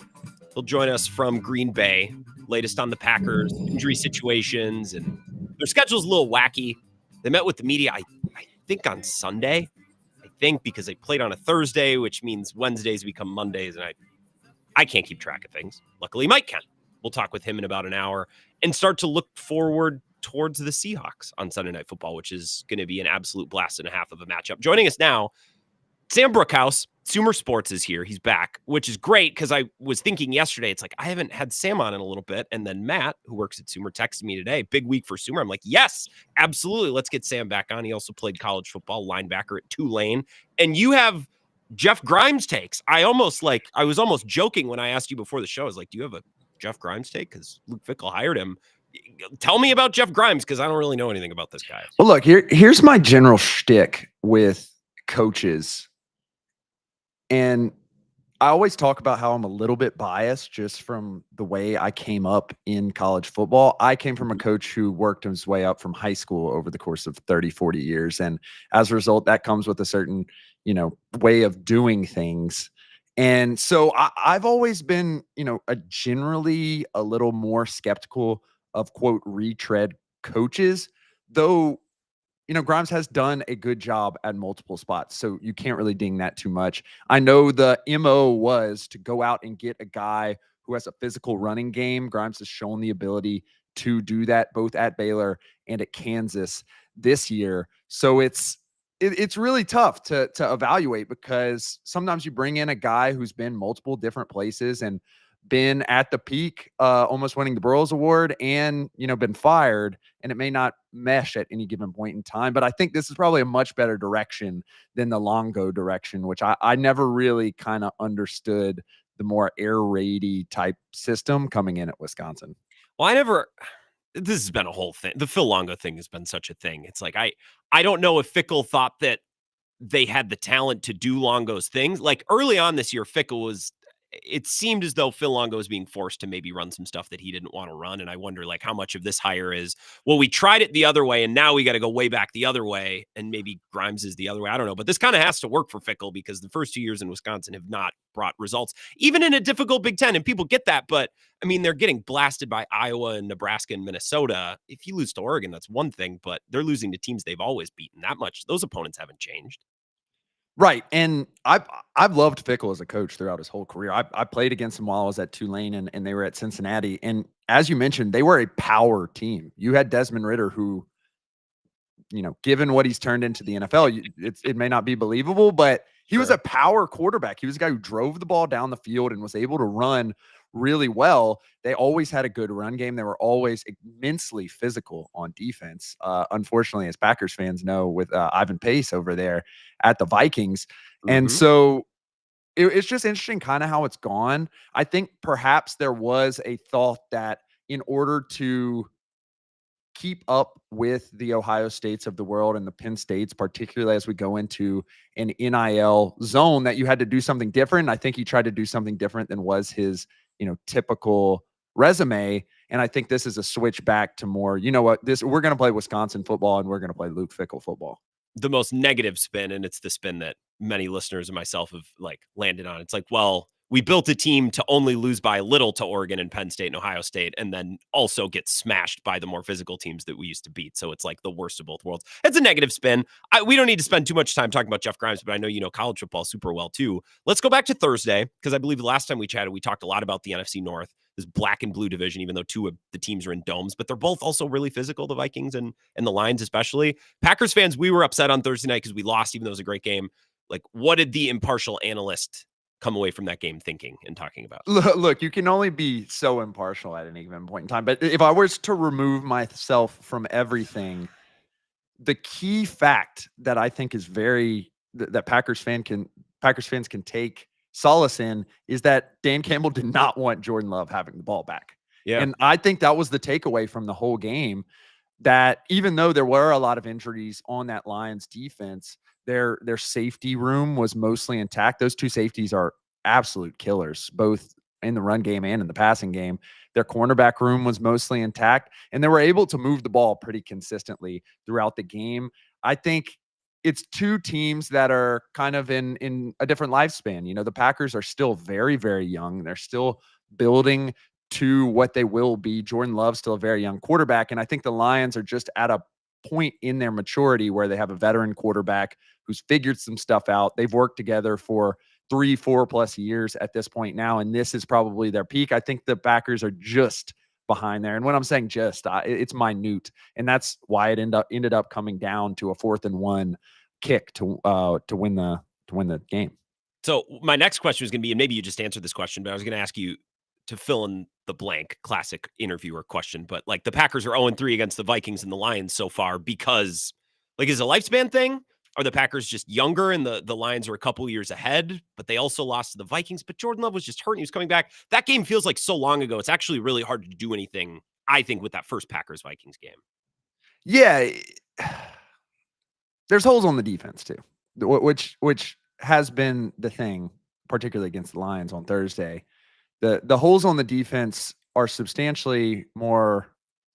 He'll join us from Green Bay. Latest on the Packers, injury situations, and their schedule's a little wacky. They met with the media, I think, on Sunday. I think because they played on a Thursday, which means Wednesdays become Mondays, and I can't keep track of things. Luckily, Mike can. We'll talk with him in about an hour and start to look forward towards the Seahawks on Sunday Night Football, which is going to be an absolute blast and a half of a matchup. Joining us now, Sam Bruchhaus, Sumer Sports, is here. He's back, which is great because I was thinking yesterday, it's like, I haven't had Sam on in a little bit. And then Matt, who works at Sumer, texted me today, big week for Sumer. I'm like, yes, absolutely. Let's get Sam back on. He also played college football, linebacker at Tulane. And you have Jeff Grimes takes. I was almost joking when I asked you before the show. I was like, do you have a Jeff Grimes take? Because Luke Fickell hired him. Tell me about Jeff Grimes, because I don't really know anything about this guy. Well, look, here's my general shtick with coaches. And I always talk about how I'm a little bit biased just from the way I came up in college football. I came from a coach who worked his way up from high school over the course of 30, 40 years. And as a result, that comes with a certain, way of doing things. And so I've always been, generally a little more skeptical of, quote, retread coaches, though Grimes has done a good job at multiple spots, so you can't really ding that too much. I know the MO was to go out and get a guy who has a physical running game. Grimes has shown the ability to do that both at Baylor and at Kansas this year. So it's really tough to evaluate, because sometimes you bring in a guy who's been multiple different places and been at the peak, almost winning the Burroughs Award, and been fired, and it may not mesh at any given point in time. But I think this is probably a much better direction than the Longo direction, which I never really kind of understood the more air raidy type system coming in at Wisconsin. Well, this has been a whole thing. The Phil Longo thing has been such a thing. It's like, I don't know if Fickell thought that they had the talent to do Longo's things. Like early on this year, it seemed as though Phil Longo was being forced to maybe run some stuff that he didn't want to run. And I wonder how much of this hire is, well, we tried it the other way and now we got to go way back the other way. And maybe Grimes is the other way. I don't know, but this kind of has to work for Fickell, because the first 2 years in Wisconsin have not brought results, even in a difficult Big Ten. And people get that, but I mean, they're getting blasted by Iowa and Nebraska and Minnesota. If you lose to Oregon, that's one thing, but they're losing to teams they've always beaten. That much, those opponents haven't changed. Right. And I've loved Fickell as a coach throughout his whole career. I played against him while I was at Tulane and they were at Cincinnati. And as you mentioned, they were a power team. You had Desmond Ridder, who, given what he's turned into the NFL, it may not be believable, but he was a power quarterback. He was a guy who drove the ball down the field and was able to run really well. They always had a good run game. They were always immensely physical on defense. Unfortunately, as Packers fans know, with Ivan Pace over there at the Vikings. Mm-hmm. And so it's just interesting kind of how it's gone. I think perhaps there was a thought that in order to keep up with the Ohio States of the world and the Penn States, particularly as we go into an NIL zone, that you had to do something different. I think he tried to do something different than was his, typical resume. And I think this is a switch back to more, we're going to play Wisconsin football and we're going to play Luke Fickell football. The most negative spin, and it's the spin that many listeners and myself have landed on. It's like, well, we built a team to only lose by a little to Oregon and Penn State and Ohio State, and then also get smashed by the more physical teams that we used to beat. So it's like the worst of both worlds. It's a negative spin. We don't need to spend too much time talking about Jeff Grimes, but I know you know college football super well too. Let's go back to Thursday, because I believe the last time we chatted, we talked a lot about the NFC North, this black and blue division, even though two of the teams are in domes, but they're both also really physical, the Vikings and the Lions especially. Packers fans, we were upset on Thursday night because we lost, even though it was a great game. Like, what did the impartial analyst come away from that game thinking and talking about? Look, you can only be so impartial at any given point in time. But if I was to remove myself from everything, the key fact that I think is that Packers fans can take solace in is that Dan Campbell did not want Jordan Love having the ball back. Yeah. And I think that was the takeaway from the whole game, that even though there were a lot of injuries on that Lions defense, their safety room was mostly intact. Those two safeties are absolute killers, both in the run game and in the passing game. Their cornerback room was mostly intact, and they were able to move the ball pretty consistently throughout the game. I think it's two teams that are kind of in a different lifespan. You know, the Packers are still very, very young. They're still building to what they will be. Jordan Love's still a very young quarterback, and I think the Lions are just at a point in their maturity where they have a veteran quarterback who's figured some stuff out. They've worked together for 3-4+ years at this point now, and this is probably their peak. I think the Packers are just behind there. And when I'm saying just, it's minute, and that's why it ended up coming down to a 4th and 1 kick to win the game. So my next question was going to be, and maybe you just answered this question, but I was going to ask you to fill in the blank, classic interviewer question. But like, the Packers are 0-3 against the Vikings and the Lions so far because, like, is it a lifespan thing? Are the Packers just younger and the Lions are a couple years ahead, but they also lost to the Vikings? But Jordan Love was just hurt and he was coming back. That game feels like so long ago. It's actually really hard to do anything, I think, with that first Packers-Vikings game. Yeah. There's holes on the defense too, which has been the thing, particularly against the Lions on Thursday. The holes on the defense are substantially more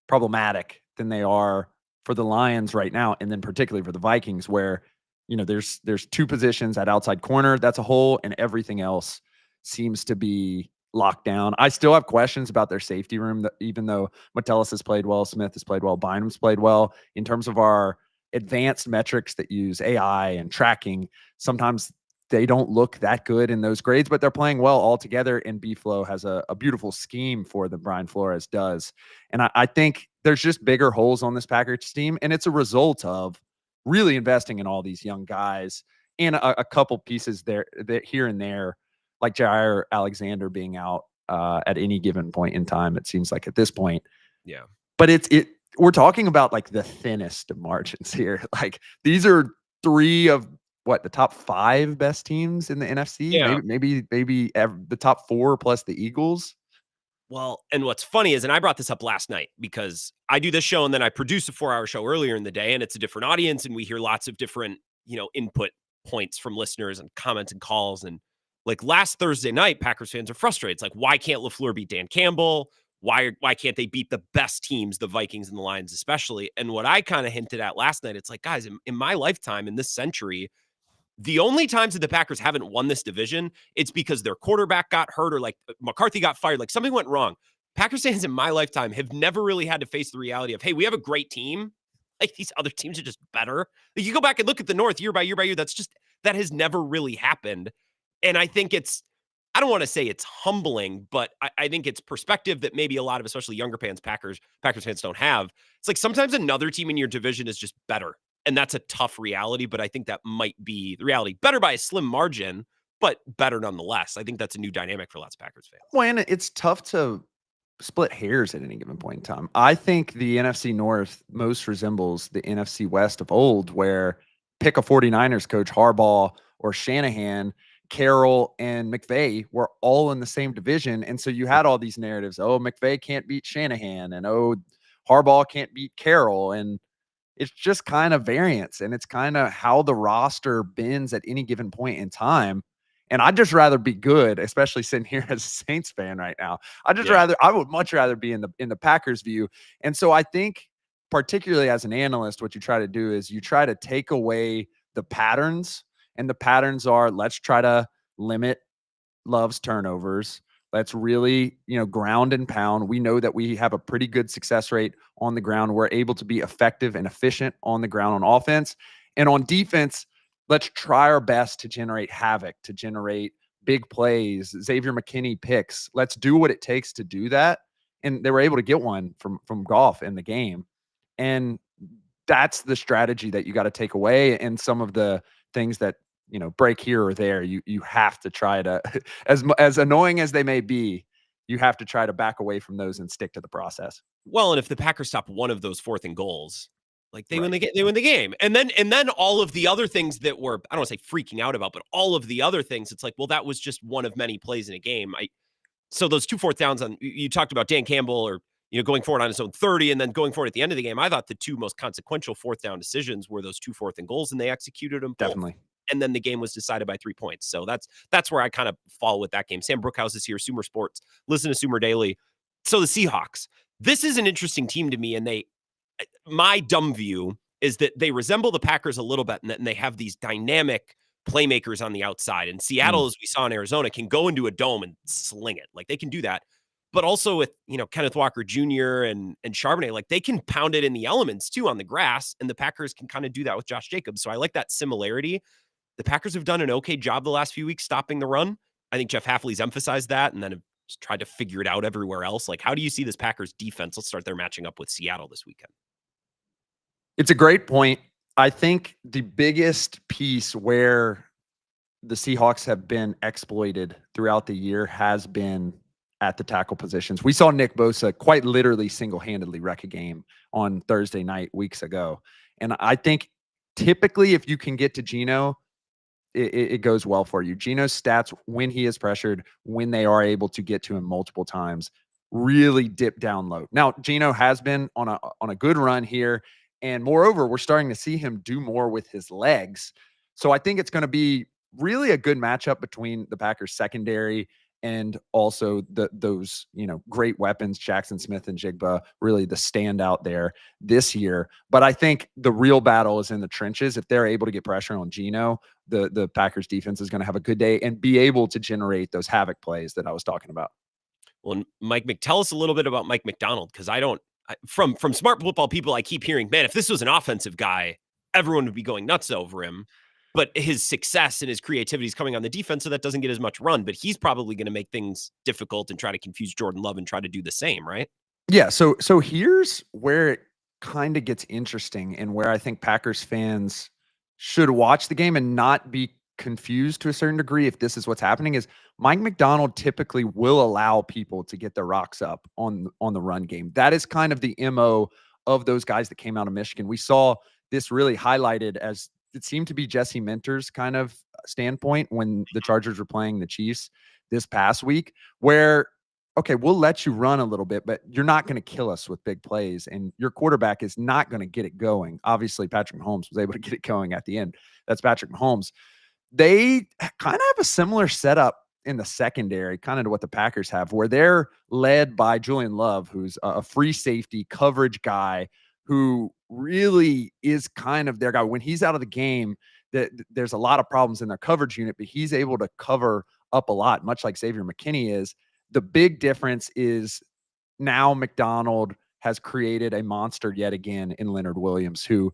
problematic than they are for the Lions right now, and then particularly for the Vikings, where, you know, there's two positions at outside corner that's a hole, and everything else seems to be locked down. I still have questions about their safety room, that even though Metellus has played well, Smith has played well, Bynum's played well, in terms of our advanced metrics that use AI and tracking, sometimes they don't look that good in those grades, but they're playing well all together. And B-Flow has a beautiful scheme for them, Brian Flores does. And I think there's just bigger holes on this Packers team, and it's a result of really investing in all these young guys and a couple pieces there that here and there, like Jair Alexander being out at any given point in time, it seems like at this point. Yeah. But we're talking about like the thinnest of margins here. Like, these are three of the top 5 best teams in the NFC. Yeah. Maybe the top 4 plus the Eagles. Well, and what's funny is, and I brought this up last night because I do this show and then I produce a 4-hour show earlier in the day, and it's a different audience, and we hear lots of different, input points from listeners and comments and calls. And like last Thursday night, Packers fans are frustrated. It's like, why can't LaFleur beat Dan Campbell? Why can't they beat the best teams, the Vikings and the Lions especially? And what I kind of hinted at last night, it's like, guys, in my lifetime, in this century, the only times that the Packers haven't won this division, it's because their quarterback got hurt or like McCarthy got fired, like something went wrong. Packers fans in my lifetime have never really had to face the reality of, hey, we have a great team. Like, these other teams are just better. Like, you go back and look at the North year by year by year. That has never really happened. And I think I don't want to say it's humbling, but I think it's perspective that maybe a lot of, especially younger fans, Packers fans don't have. It's like sometimes another team in your division is just better. And that's a tough reality, but I think that might be the reality. Better by a slim margin, but better nonetheless. I think that's a new dynamic for lots of Packers fans. Well, and it's tough to split hairs at any given point in time. I think the NFC North most resembles the NFC West of old, where pick a 49ers coach, Harbaugh or Shanahan, Carroll and McVay were all in the same division. And so you had all these narratives. Oh, McVay can't beat Shanahan, and oh, Harbaugh can't beat Carroll. And it's just kind of variance, and it's kind of how the roster bends at any given point in time. And I'd just rather be good, especially sitting here as a Saints fan right now. I would much rather be in the Packers view. And so I think, particularly as an analyst, what you try to do is you try to take away the patterns, and the patterns are, let's try to limit loves turnovers. Let's really, ground and pound. We know that we have a pretty good success rate on the ground. We're able to be effective and efficient on the ground on offense. And on defense, let's try our best to generate havoc, to generate big plays, Xavier McKinney picks. Let's do what it takes to do that. And they were able to get one from Goff in the game. And that's the strategy that you got to take away. And some of the things that, break here or there, you have to try to, as annoying as they may be, you have to try to back away from those and stick to the process. Well, and if the Packers stop one of those 4th and goals, like they win the game. And then all of the other things that were, I don't want to say freaking out about, but all of the other things, it's like, well, that was just one of many plays in a game. So those 2 4th downs you talked about Dan Campbell or, going forward on his own 30 and then going forward at the end of the game. I thought the 2 most consequential 4th down decisions were those 2 4th and goals, and they executed them both. Definitely. And then the game was decided by 3 points. So that's where I kind of fall with that game. Sam Bruchhaus is here, Sumer Sports. Listen to Sumer Daily. So the Seahawks, this is an interesting team to me, and my dumb view is that they resemble the Packers a little bit, and they have these dynamic playmakers on the outside. And Seattle, as we saw in Arizona, can go into a dome and sling it. Like they can do that. But also with, Kenneth Walker Jr. and Charbonnet, like they can pound it in the elements too on the grass, and the Packers can kind of do that with Josh Jacobs. So I like that similarity. The Packers have done an okay job the last few weeks stopping the run. I think Jeff Hafley's emphasized that and then have just tried to figure it out everywhere else. Like, how do you see this Packers defense? Let's start there matching up with Seattle this weekend. It's a great point. I think the biggest piece where the Seahawks have been exploited throughout the year has been at the tackle positions. We saw Nick Bosa quite literally single-handedly wreck a game on Thursday night weeks ago. And I think typically if you can get to Geno, it goes well for you. Geno's stats when he is pressured, when they are able to get to him multiple times, really dip down low. Now, Geno has been on a good run here. And moreover, we're starting to see him do more with his legs. So I think it's going to be really a good matchup between the Packers secondary and also those, great weapons, Jackson Smith and Jigba, really the standout there this year. But I think the real battle is in the trenches. If they're able to get pressure on Geno, the Packers defense is going to have a good day and be able to generate those havoc plays that I was talking about. Well, Mike, tell us a little bit about Mike Macdonald, because from smart football people, I keep hearing, man, if this was an offensive guy, everyone would be going nuts over him. But his success and his creativity is coming on the defense, so that doesn't get as much run. But he's probably going to make things difficult and try to confuse Jordan Love and try to do the same, right? Yeah. So here's where it kind of gets interesting and where I think Packers fans should watch the game and not be confused to a certain degree if this is what's happening is Mike Macdonald typically will allow people to get their rocks up on the run game. That is kind of the MO of those guys that came out of Michigan. We saw this really highlighted as it seemed to be Jesse Minter's kind of standpoint when the Chargers were playing the Chiefs this past week, where, okay, we'll let you run a little bit, but you're not going to kill us with big plays, and your quarterback is not going to get it going. Obviously, Patrick Mahomes was able to get it going at the end. That's Patrick Mahomes. They kind of have a similar setup in the secondary, kind of to what the Packers have, where they're led by Julian Love, who's a free safety coverage guy who really is kind of their guy. When he's out of the game, there's a lot of problems in their coverage unit, but he's able to cover up a lot, much like Xavier McKinney is. The big difference is now Macdonald has created a monster yet again in Leonard Williams, who,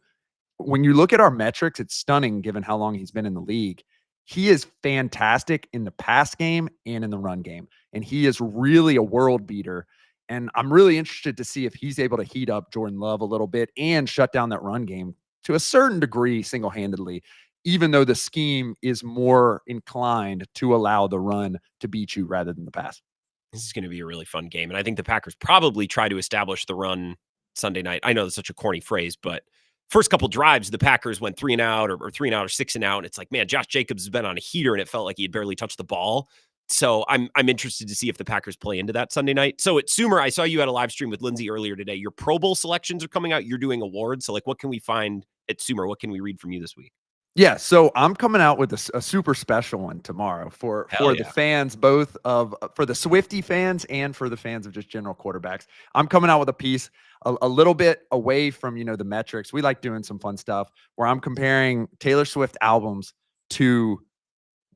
when you look at our metrics, it's stunning given how long he's been in the league. He is fantastic in the pass game and in the run game, and he is really a world beater. And I'm really interested to see if he's able to heat up Jordan Love a little bit and shut down that run game to a certain degree single-handedly, even though the scheme is more inclined to allow the run to beat you rather than the pass. This is going to be a really fun game. And I think the Packers probably try to establish the run Sunday night. I know that's such a corny phrase, but first couple drives, the Packers went 3 and out or 3 and out or 6 and out. And it's like, man, Josh Jacobs has been on a heater and it felt like he had barely touched the ball. So I'm interested to see if the Packers play into that Sunday night. So at Sumer, I saw you had a live stream with Lindsay earlier today. Your Pro Bowl selections are coming out. You're doing awards. So like, what can we find at Sumer? What can we read from you this week? Yeah, so I'm coming out with a super special one tomorrow for the fans, both of for the Swiftie fans and for the fans of just general quarterbacks. I'm coming out with a piece a little bit away from, the metrics. We like doing some fun stuff where I'm comparing Taylor Swift albums to,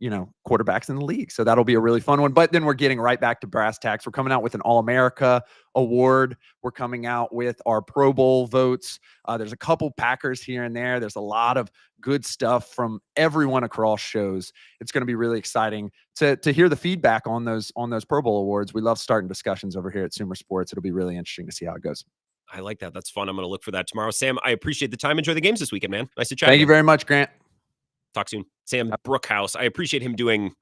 quarterbacks in the league. So that'll be a really fun one. But then we're getting right back to brass tacks. We're coming out with an All-America award. We're coming out with our Pro Bowl votes. There's a couple Packers here and there. There's a lot of good stuff from everyone across shows. It's going to be really exciting to hear the feedback on those Pro Bowl awards. We love starting discussions over here at Sumer Sports. It'll be really interesting to see how it goes. I like that. That's fun. I'm going to look for that tomorrow. Sam, I appreciate the time. Enjoy the games this weekend, man. Nice to chat. Thank you very much, Grant. Talk soon. Sam Bruchhaus. I appreciate him doing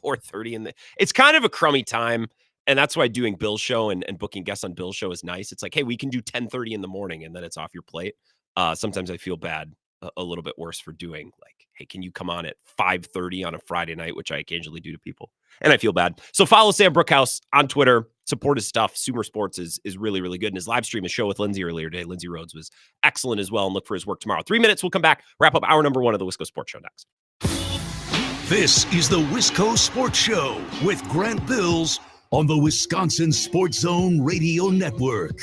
4:30 it's kind of a crummy time. And that's why doing Bill's show and booking guests on Bill's show is nice. It's like, hey, we can do 10:30 in the morning and then it's off your plate. Sometimes I feel bad, a little bit worse for doing like, hey, can you come on at 5:30 on a Friday night, which I occasionally do to people. And I feel bad. So follow Sam Bruchhaus on Twitter. Support his stuff. Sumer Sports is really, really good. And his live stream, his show with Lindsay earlier today, Lindsay Rhodes, was excellent as well. And look for his work tomorrow. 3 minutes. We'll come back. Wrap up hour number 1 of the Wisco Sports Show next. This is the Wisco Sports Show with Grant Bills on the Wisconsin Sports Zone Radio Network.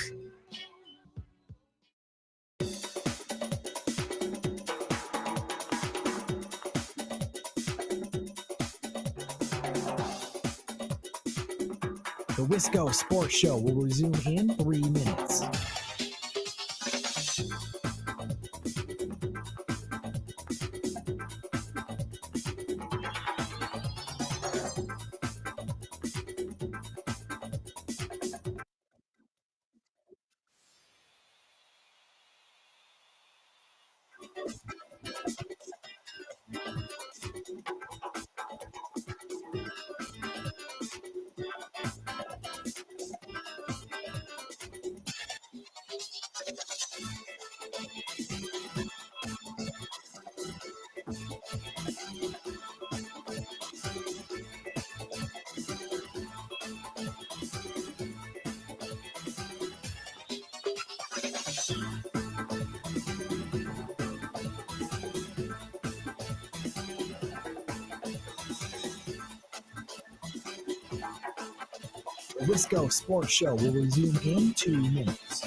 The Wisco Sports Show will resume in 3 minutes. The Wisco Sports Show will resume in 2 minutes.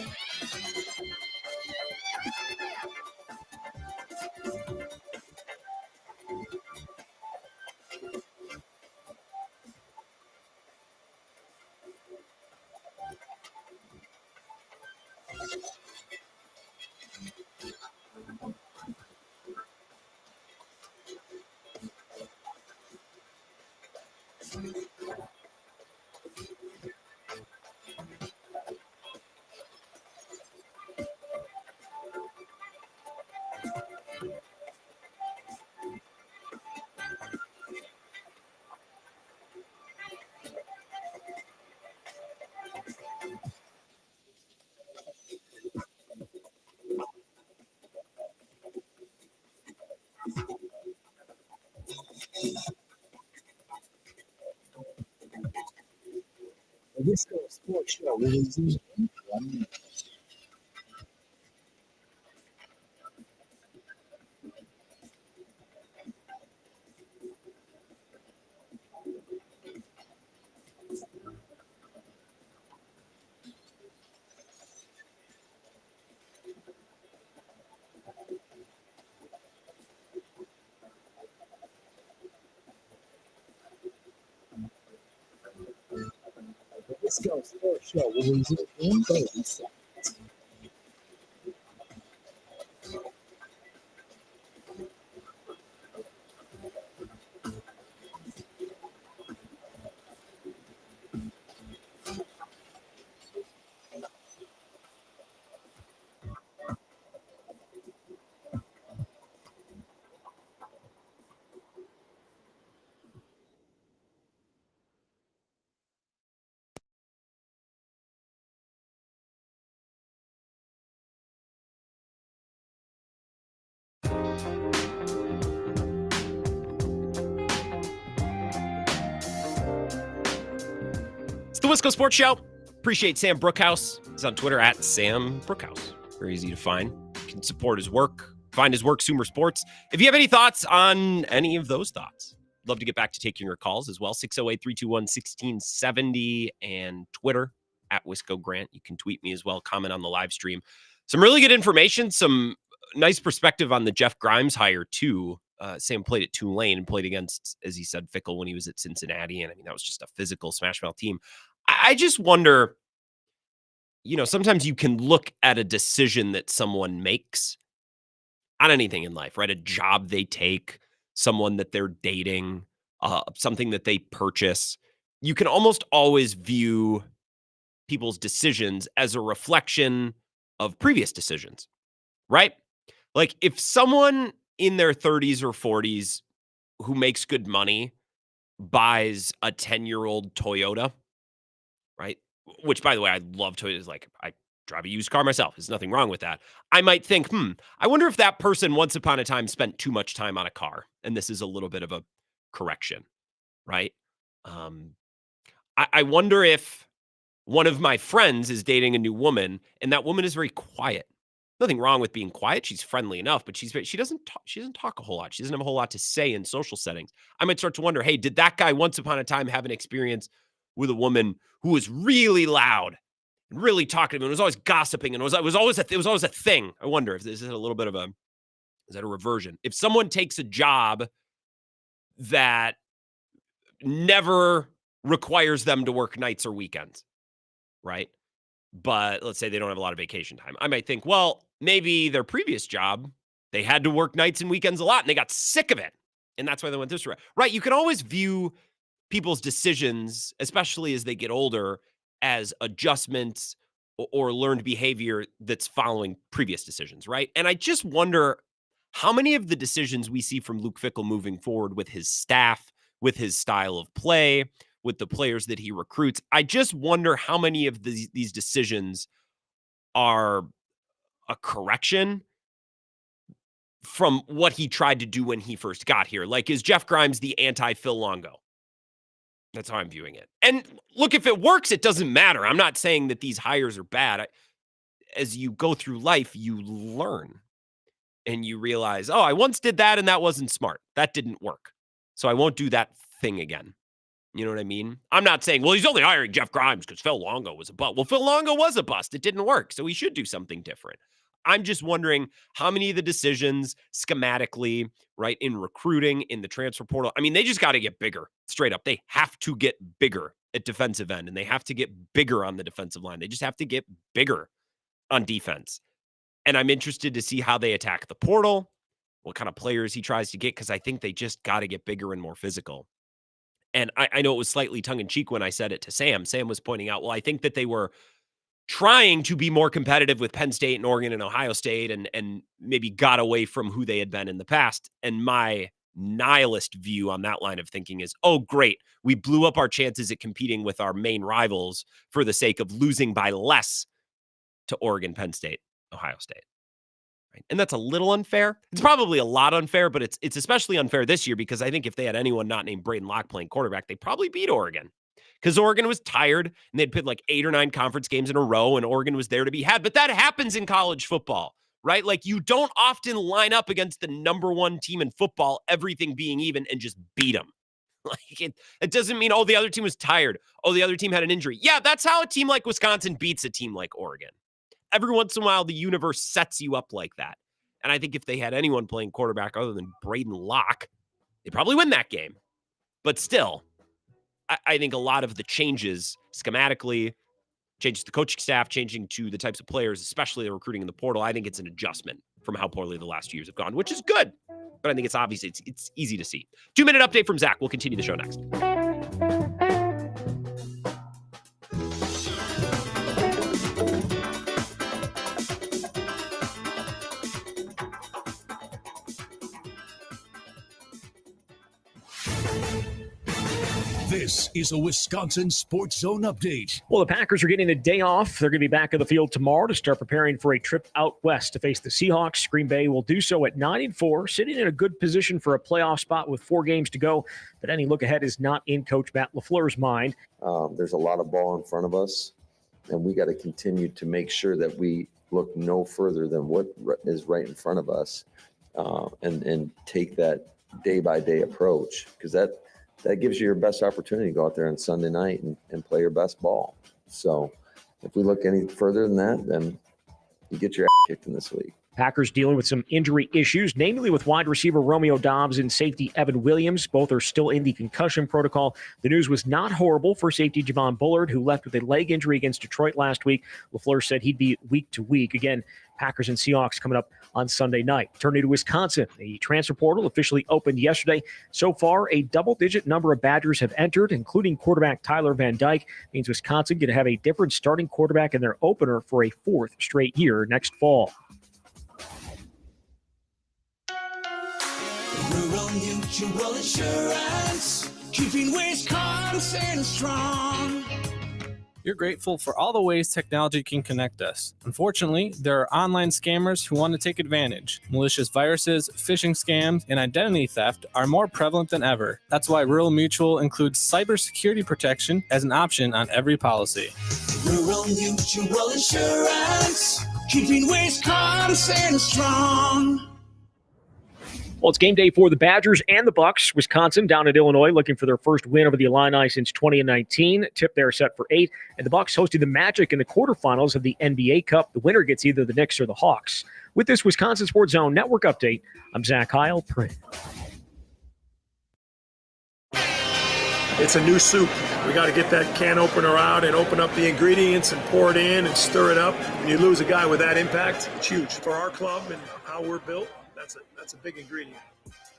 The Wisco Sports Show will resume in 1 minute. The Wisco Sports Show will resume in 30 seconds. The Wisco Sports Show. Appreciate Sam Bruchhaus. He's on Twitter at Sam Bruchhaus. Very easy to find. You can support his work, find his work, Sumer Sports. If you have any thoughts on any of those thoughts, love to get back to taking your calls as well. 608-321-1670 and Twitter at Wisco Grant. You can tweet me as well, comment on the live stream. Some really good information, some nice perspective on the Jeff Grimes hire too. Sam played at Tulane and played against, as he said, Fickle when he was at Cincinnati. And I mean, that was just a physical smash mouth team. I just wonder, sometimes you can look at a decision that someone makes on anything in life, right? A job they take, someone that they're dating, something that they purchase. You can almost always view people's decisions as a reflection of previous decisions, right? Like if someone in their 30s or 40s who makes good money buys a 10-year-old Toyota, right? Which, by the way, I love Toyotas. Like I drive a used car myself. There's nothing wrong with that. I might think, I wonder if that person once upon a time spent too much time on a car. And this is a little bit of a correction, right? I wonder if one of my friends is dating a new woman and that woman is very quiet. Nothing wrong with being quiet. She's friendly enough, but she doesn't talk a whole lot. She doesn't have a whole lot to say in social settings. I might start to wonder, hey, did that guy once upon a time have an experience with a woman who was really loud and really talkative and was always gossiping and it was always a thing? I wonder if this is a little bit of is that a reversion? If someone takes a job that never requires them to work nights or weekends, right? But let's say they don't have a lot of vacation time. I might think, well, maybe their previous job, they had to work nights and weekends a lot and they got sick of it. And that's why they went this route. Right. You can always view people's decisions, especially as they get older, as adjustments or learned behavior that's following previous decisions. Right. And I just wonder how many of the decisions we see from Luke Fickell moving forward with his staff, with his style of play, with the players that he recruits. I just wonder how many of these decisions are a correction from what he tried to do when he first got here. Like, is Jeff Grimes the anti-Phil Longo? That's how I'm viewing it. And look, if it works, it doesn't matter. I'm not saying that these hires are bad. As you go through life, you learn and you realize, oh, I once did that and that wasn't smart. That didn't work. So I won't do that thing again. You know what I mean? I'm not saying, well, he's only hiring Jeff Grimes because Phil Longo was a bust. Well, Phil Longo was a bust. It didn't work. So he should do something different. I'm just wondering how many of the decisions schematically, right, in recruiting, in the transfer portal, I mean, they just got to get bigger, straight up. They have to get bigger at defensive end, and they have to get bigger on the defensive line. They just have to get bigger on defense. And I'm interested to see how they attack the portal, what kind of players he tries to get, because I think they just got to get bigger and more physical. And I know it was slightly tongue-in-cheek when I said it to Sam. Sam was pointing out, well, I think that they were trying to be more competitive with Penn State and Oregon and Ohio State and maybe got away from who they had been in the past. And my nihilist view on that line of thinking is, oh, great. We blew up our chances at competing with our main rivals for the sake of losing by less to Oregon, Penn State, Ohio State. Right? And that's a little unfair. It's probably a lot unfair, but it's especially unfair this year because I think if they had anyone not named Braden Locke playing quarterback, they probably beat Oregon because Oregon was tired and they'd played like 8 or 9 conference games in a row and Oregon was there to be had. But that happens in college football, right? Like you don't often line up against the number 1 team in football, everything being even, and just beat them. Like it doesn't mean, oh, the other team was tired. Oh, the other team had an injury. Yeah, that's how a team like Wisconsin beats a team like Oregon. Every once in a while, the universe sets you up like that. And I think if they had anyone playing quarterback other than Braden Locke, they probably win that game. But still, I think a lot of the changes schematically, changes to the coaching staff, changing to the types of players, especially the recruiting in the portal, I think it's an adjustment from how poorly the last 2 years have gone, which is good. But I think it's obvious it's easy to see. 2-minute update from Zach. We'll continue the show next. This is a Wisconsin Sports Zone update. Well, the Packers are getting a day off. They're going to be back on the field tomorrow to start preparing for a trip out west to face the Seahawks. Green Bay will do so at 9-4, sitting in a good position for a playoff spot with 4 games to go. But any look ahead is not in Coach Matt LaFleur's mind. There's a lot of ball in front of us, and we got to continue to make sure that we look no further than what is right in front of us, and take that day-by-day approach, because that gives you your best opportunity to go out there on Sunday night and play your best ball. So if we look any further than that, then you get your ass kicked in this league. Packers dealing with some injury issues, namely with wide receiver Romeo Doubs and safety Evan Williams. Both are still in the concussion protocol. The news was not horrible for safety Javon Bullard, who left with a leg injury against Detroit last week. LaFleur said he'd be week to week. Again, Packers and Seahawks coming up on Sunday night. Turning to Wisconsin, the transfer portal officially opened yesterday. So far, a double-digit number of Badgers have entered, including quarterback Tyler Van Dyke. Means Wisconsin going to have a different starting quarterback in their opener for a fourth straight year next fall. Rural Mutual Insurance, keeping Wisconsin strong. You're grateful for all the ways technology can connect us. Unfortunately, there are online scammers who want to take advantage. Malicious viruses, phishing scams, and identity theft are more prevalent than ever. That's why Rural Mutual includes cybersecurity protection as an option on every policy. Rural Mutual Insurance, keeping Wisconsin strong. Well, it's game day for the Badgers and the Bucks. Wisconsin down at Illinois looking for their first win over the Illini since 2019. Tip there set for 8. And the Bucks hosting the Magic in the quarterfinals of the NBA Cup. The winner gets either the Knicks or the Hawks. With this Wisconsin Sports Zone Network update, I'm Zach Heil. It's a new soup. We got to get that can opener out and open up the ingredients and pour it in and stir it up. When you lose a guy with that impact, it's huge. For our club and how we're built, that's a big ingredient.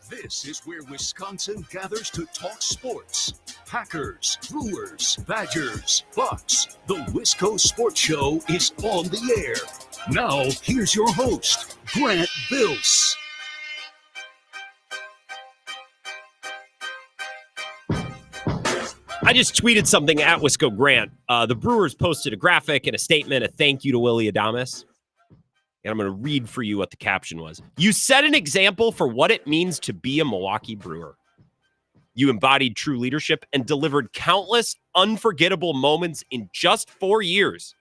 This is where Wisconsin gathers to talk sports. Packers, Brewers, Badgers, Bucks. The Wisco Sports Show is on the air. Now, here's your host, Grant Bills. I just tweeted something at Wisco Grant. The Brewers posted a graphic and a statement, a thank you to Willie Adames. And I'm going to read for you what the caption was. You set an example for what it means to be a Milwaukee Brewer. You embodied true leadership and delivered countless unforgettable moments in just 4 years.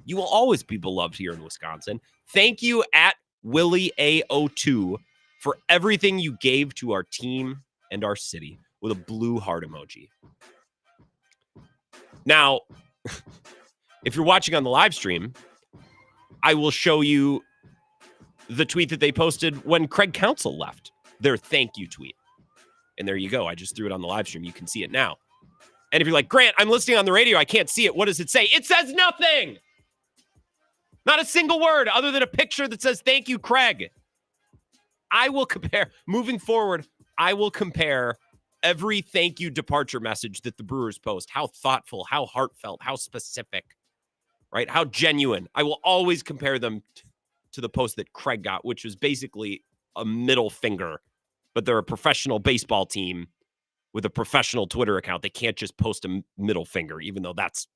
You will always be beloved here in Wisconsin. Thank you at Willie A02 for everything you gave to our team and our city, with a blue heart emoji. Now, if you're watching on the live stream, I will show you the tweet that they posted when Craig Counsell left, their thank you tweet. And there you go. I just threw it on the live stream. You can see it now. And if you're like, Grant, I'm listening on the radio, I can't see it. What does it say? It says nothing. Not a single word other than a picture that says, thank you, Craig. I will compare, moving forward, I will compare every thank you departure message that the Brewers post. How thoughtful, how heartfelt, how specific, right? How genuine. I will always compare them to the post that Craig got, which was basically a middle finger. But they're a professional baseball team with a professional Twitter account. They can't just post a middle finger, even though it's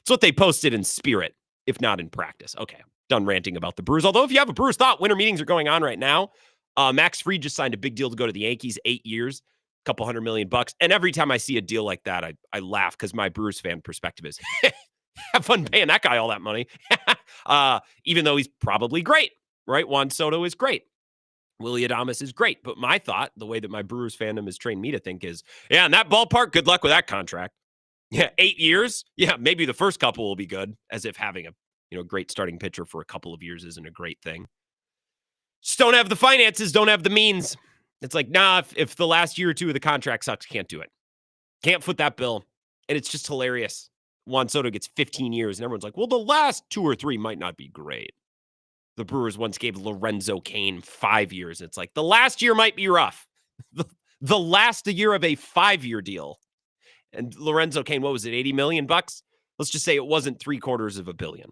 what they posted in spirit, if not in practice. Okay, done ranting about the Brewers. Although if you have a Brewers thought, winter meetings are going on right now. Max Fried just signed a big deal to go to the Yankees, 8 years, a couple $100 million. And every time I see a deal like that, I laugh because my Brewers fan perspective is have fun paying that guy all that money. Even though he's probably great, right? Juan Soto is great. Willie Adames is great. But my thought, the way that my Brewers fandom has trained me to think is, yeah, in that ballpark, good luck with that contract. Yeah, 8 years. Yeah, maybe the first couple will be good, as if having a great starting pitcher for a couple of years isn't a great thing. Just don't have the finances, don't have the means. It's like, nah, if the last year or two of the contract sucks, can't do it. Can't foot that bill. And it's just hilarious. Juan Soto gets 15 years, and everyone's like, well, the last 2 or 3 might not be great. The Brewers once gave Lorenzo Cain 5 years. It's like, the last year might be rough. The last year of a 5-year deal. And Lorenzo Cain, what was it, $80 million? Let's just say it wasn't $750 million.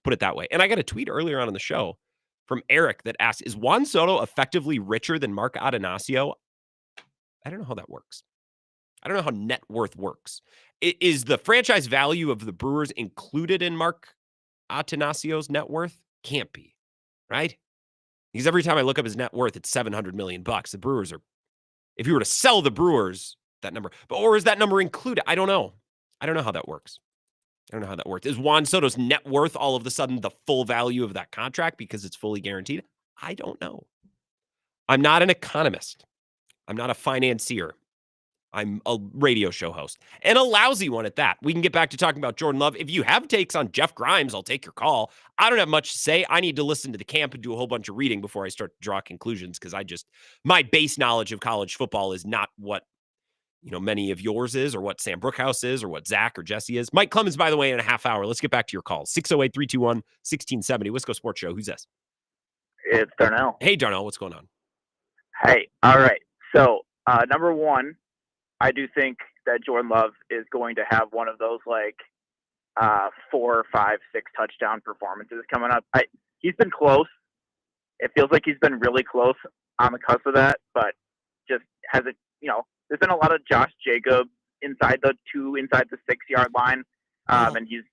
Put it that way. And I got a tweet earlier on in the show from Eric that asked, is Juan Soto effectively richer than Mark Atanasio? I don't know how that works. I don't know how net worth works. Is the franchise value of the Brewers included in Mark Atanasio's net worth? Can't be, right? Because every time I look up his net worth, it's $700 million. The Brewers are, if you were to sell the Brewers, that number, or is that number included? I don't know. I don't know how that works. Is Juan Soto's net worth all of a sudden the full value of that contract because it's fully guaranteed? I don't know. I'm not an economist. I'm not a financier. I'm a radio show host, and a lousy one at that. We can get back to talking about Jordan Love. If you have takes on Jeff Grimes, I'll take your call. I don't have much to say. I need to listen to the camp and do a whole bunch of reading before I start to draw conclusions, because my base knowledge of college football is not what many of yours is, or what Sam Bruchhaus is, or what Zach or Jesse is. Mike Clemens, by the way, in a half hour. Let's get back to your calls. 608-321-1670. Wisco Sports Show. Who's this? It's Darnell. Hey, Darnell. What's going on? Hey. All right. So, number one, I do think that Jordan Love is going to have one of those 4, 5, 6 touchdown performances coming up. He's been close. It feels like he's been really close on the cusp of that, but just hasn't, there's been a lot of Josh Jacobs inside the 6-yard line. And he's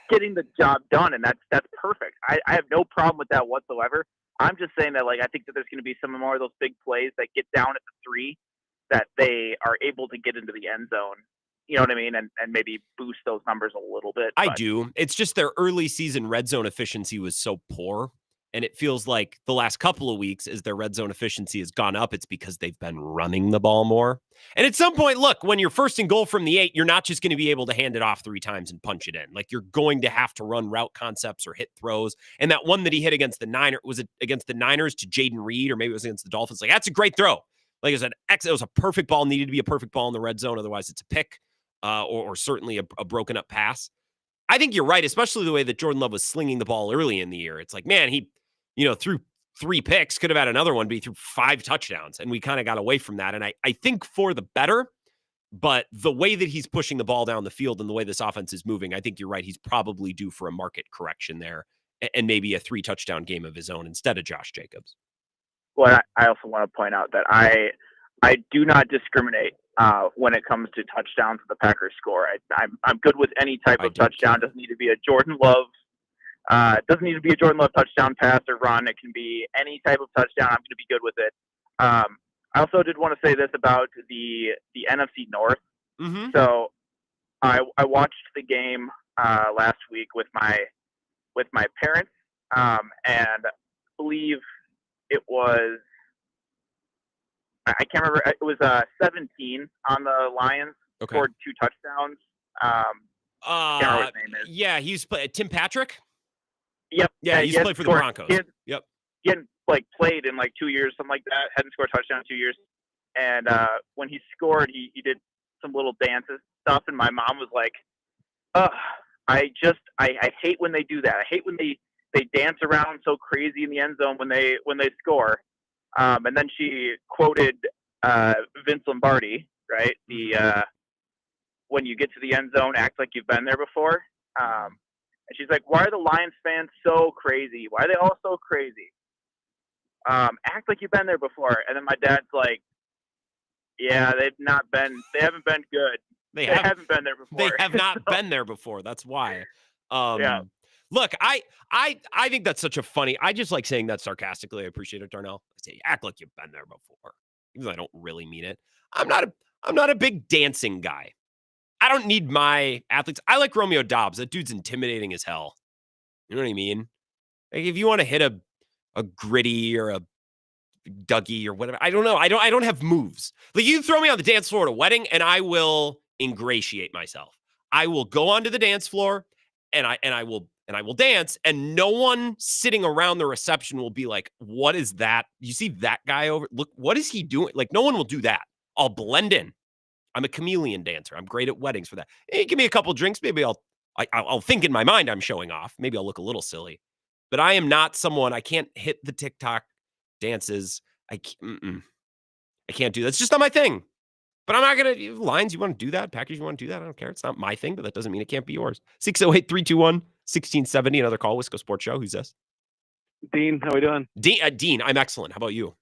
getting the job done, and that's perfect. I have no problem with that whatsoever. I'm just saying that I think that there's going to be some more of those big plays that get down at the 3 that they are able to get into the end zone. You know what I mean? And maybe boost those numbers a little bit. I do. It's just their early season red zone efficiency was so poor. And it feels like the last couple of weeks, as their red zone efficiency has gone up, it's because they've been running the ball more. And at some point, look, when you're first and goal from the 8, you're not just going to be able to hand it off 3 times and punch it in. You're going to have to run route concepts or hit throws. And that one that he hit against the Niners, was it against the Niners to Jaden Reed, or maybe it was against the Dolphins? That's a great throw. It was a perfect ball, needed to be a perfect ball in the red zone. Otherwise, it's a pick or certainly a broken up pass. I think you're right, especially the way that Jordan Love was slinging the ball early in the year. It's man, he threw 3 picks, could have had another one, but he threw 5 touchdowns, and we kind of got away from that. And I think for the better, but the way that he's pushing the ball down the field and the way this offense is moving, I think you're right. He's probably due for a market correction there, and maybe a 3-touchdown game of his own instead of Josh Jacobs. Well, I also want to point out that I do not discriminate when it comes to touchdowns the Packers score. I'm good with any type of touchdown. It doesn't need to be a Jordan Love. Doesn't need to be a Jordan Love touchdown, pass, or run. It can be any type of touchdown. I'm going to be good with it. I also did want to say this about the NFC North. Mm-hmm. So I watched the game last week with my parents, and I believe it was, I can't remember, it was 17 on the Lions, scored 2 touchdowns. Can't remember what his name is. Yeah, he's Tim Patrick. Yep. Yeah, he's played for the Broncos. He hadn't played in 2 years, something like that. Hadn't scored a touchdown in 2 years. And when he scored, he did some little dances stuff, and my mom was like, I hate when they do that. I hate when they dance around so crazy in the end zone when they score. And then she quoted Vince Lombardi, right? The when you get to the end zone, act like you've been there before. And she's like, why are the Lions fans so crazy? Why are they all so crazy? Act like you've been there before. And then my dad's like, yeah, they haven't been good. They haven't been there before. They have not been there before. That's why. Yeah. Look, I think that's such a funny. I just like saying that sarcastically. I appreciate it, Darnell. I say, act like you've been there before, even though I don't really mean it. I'm not a big dancing guy. I don't need my athletes. I like Romeo Dobbs. That dude's intimidating as hell. You know what I mean? If you want to hit a gritty or a Dougie or whatever, I don't know. I don't have moves. You throw me on the dance floor at a wedding, and I will ingratiate myself. I will go onto the dance floor, and I will dance, and no one sitting around the reception will be like, what is that? You see that guy over? Look, what is he doing? No one will do that. I'll blend in. I'm a chameleon dancer. I'm great at weddings for that. Hey, give me a couple drinks. Maybe I'll think in my mind I'm showing off. Maybe I'll look a little silly. But I am not someone, I can't hit the TikTok dances. I can't do that. It's just not my thing. But I'm not going to, Lions, you want to do that? Packers, you want to do that? I don't care. It's not my thing, but that doesn't mean it can't be yours. 608-321-1670, another call, Wisco Sports Show. Who's this? Dean, how we doing? Dean, I'm excellent. How about you?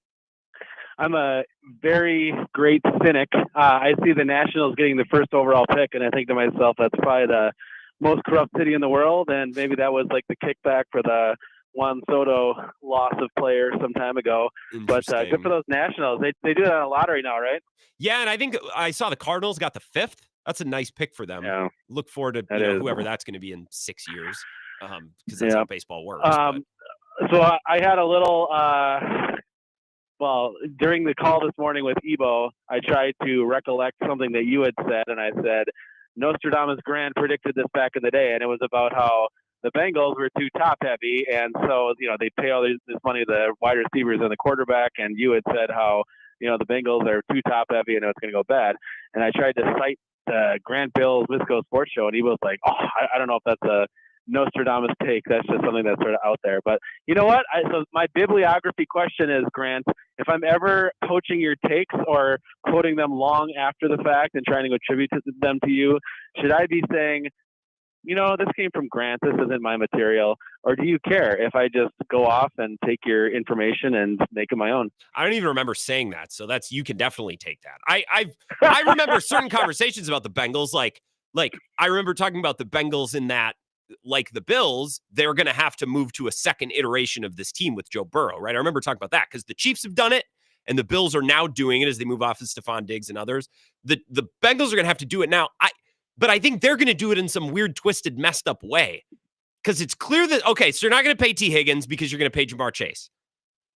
I'm a very great cynic. I see the Nationals getting the first overall pick, and I think to myself, that's probably the most corrupt city in the world, and maybe that was the kickback for the Juan Soto loss of players some time ago. But good for those Nationals. They do that on a lottery now, right? Yeah, and I think I saw the Cardinals got the 5th. That's a nice pick for them. Yeah. Look forward to whoever that's going to be in 6 years, because that's how baseball works. So I had a little Well, during the call this morning with Ebo, I tried to recollect something that you had said, and I said, Nostradamus Grand predicted this back in the day, and it was about how the Bengals were too top-heavy, and so, they pay all this money to the wide receivers and the quarterback, and you had said how, the Bengals are too top-heavy and it's going to go bad. And I tried to cite the Grant Bill's Wisco Sports Show, and he was like, I don't know if that's a Nostradamus take. That's just something that's sort of out there. But you know what? So my bibliography question is, Grant, if I'm ever poaching your takes or quoting them long after the fact and trying to attribute them to you, should I be saying, this came from Grant, this isn't my material? Or do you care if I just go off and take your information and make it my own? I don't even remember saying that. So you can definitely take that. I remember certain conversations about the Bengals. Like I remember talking about the Bengals in that, like the Bills, they're going to have to move to a second iteration of this team with Joe Burrow, right? I remember talking about that because the Chiefs have done it and the Bills are now doing it as they move off of Stephon Diggs and others. The Bengals are going to have to do it now. But I think they're going to do it in some weird, twisted, messed up way. Because it's clear that, okay, so you're not going to pay T. Higgins because you're going to pay Jamar Chase.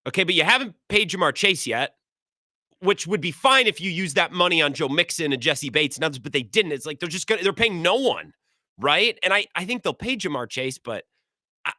Okay, but you haven't paid Jamar Chase yet, which would be fine if you use that money on Joe Mixon and Jesse Bates and others, but they didn't. It's like they're paying no one, right? And I think they'll pay Jamar Chase, but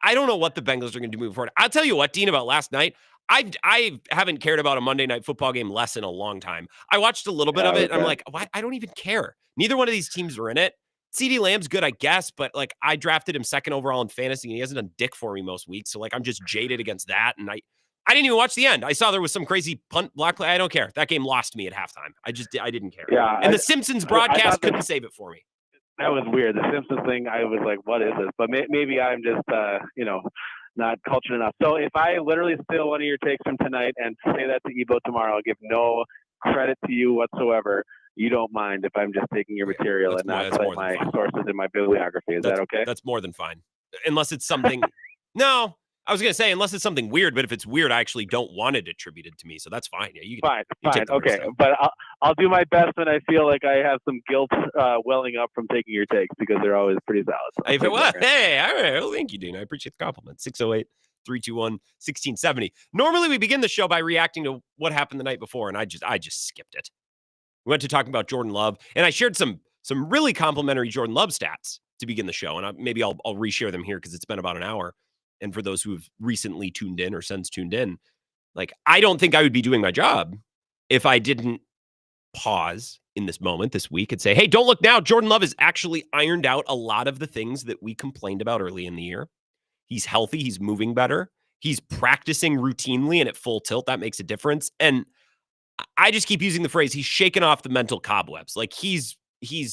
I don't know what the Bengals are going to do moving forward. I'll tell you what, Dean, about last night. I haven't cared about a Monday Night Football game less in a long time. I watched a little bit of it. And I'm like, why? I don't even care. Neither one of these teams are in it. CeeDee Lamb's good, I guess, but like I drafted him second overall in fantasy and he hasn't done dick for me most weeks. So like I'm just jaded against that. And I didn't even watch the end. I saw there was some crazy punt block play. I don't care. That game lost me at halftime. I didn't care. Yeah, and the Simpsons broadcast couldn't save it for me. That was weird. The Simpsons thing, I was like, what is this? But maybe I'm just, not cultured enough. So if I literally steal one of your takes from tonight and say that to Ebo tomorrow, I'll give no credit to you whatsoever. You don't mind if I'm just taking your material and not cite my sources in my bibliography. Is that okay? That's more than fine. Unless it's something, no, I was going to say, unless it's something weird, but if it's weird, I actually don't want it attributed to me. So that's fine. Yeah, you can, fine. Okay. But I'll do my best when I feel like I have some guilt welling up from taking your takes because they're always pretty solid. So hey, all right. Well, thank you, Dean. I appreciate the compliment. 608-321-1670. Normally we begin the show by reacting to what happened the night before, and I just skipped it. We went to talking about Jordan Love, and I shared some really complimentary Jordan Love stats to begin the show, and maybe I'll reshare them here because it's been about an hour. And for those who have recently tuned in or since tuned in, like, I don't think I would be doing my job if I didn't pause in this moment this week and say, hey, don't look now. Jordan Love has actually ironed out a lot of the things that we complained about early in the year. He's healthy. He's moving better. He's practicing routinely and at full tilt. That makes a difference. And I just keep using the phrase, he's shaken off the mental cobwebs. Like he's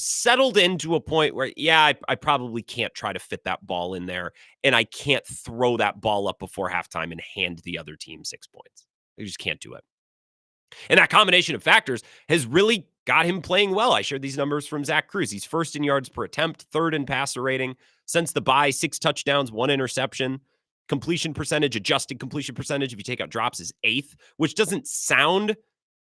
settled into a point where, I probably can't try to fit that ball in there. And I can't throw that ball up before halftime and hand the other team 6 points. I just can't do it. And that combination of factors has really got him playing well. I shared these numbers from Zach Cruz. He's first in yards per attempt, third in passer rating. Since the bye, 6 touchdowns, 1 interception. Completion percentage, adjusted completion percentage, if you take out drops, is 8th, which doesn't sound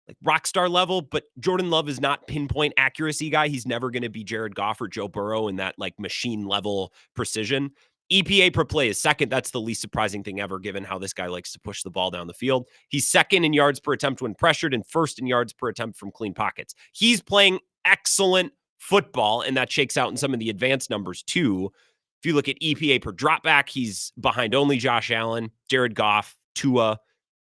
like rock star level, but Jordan Love is not pinpoint accuracy guy. He's never going to be Jared Goff or Joe Burrow in that like machine level precision. EPA per play is second. That's the least surprising thing ever, given how this guy likes to push the ball down the field. He's second in yards per attempt when pressured and first in yards per attempt from clean pockets. He's playing excellent football, and that shakes out in some of the advanced numbers too. If you look at EPA per dropback, he's behind only Josh Allen, Jared Goff, Tua,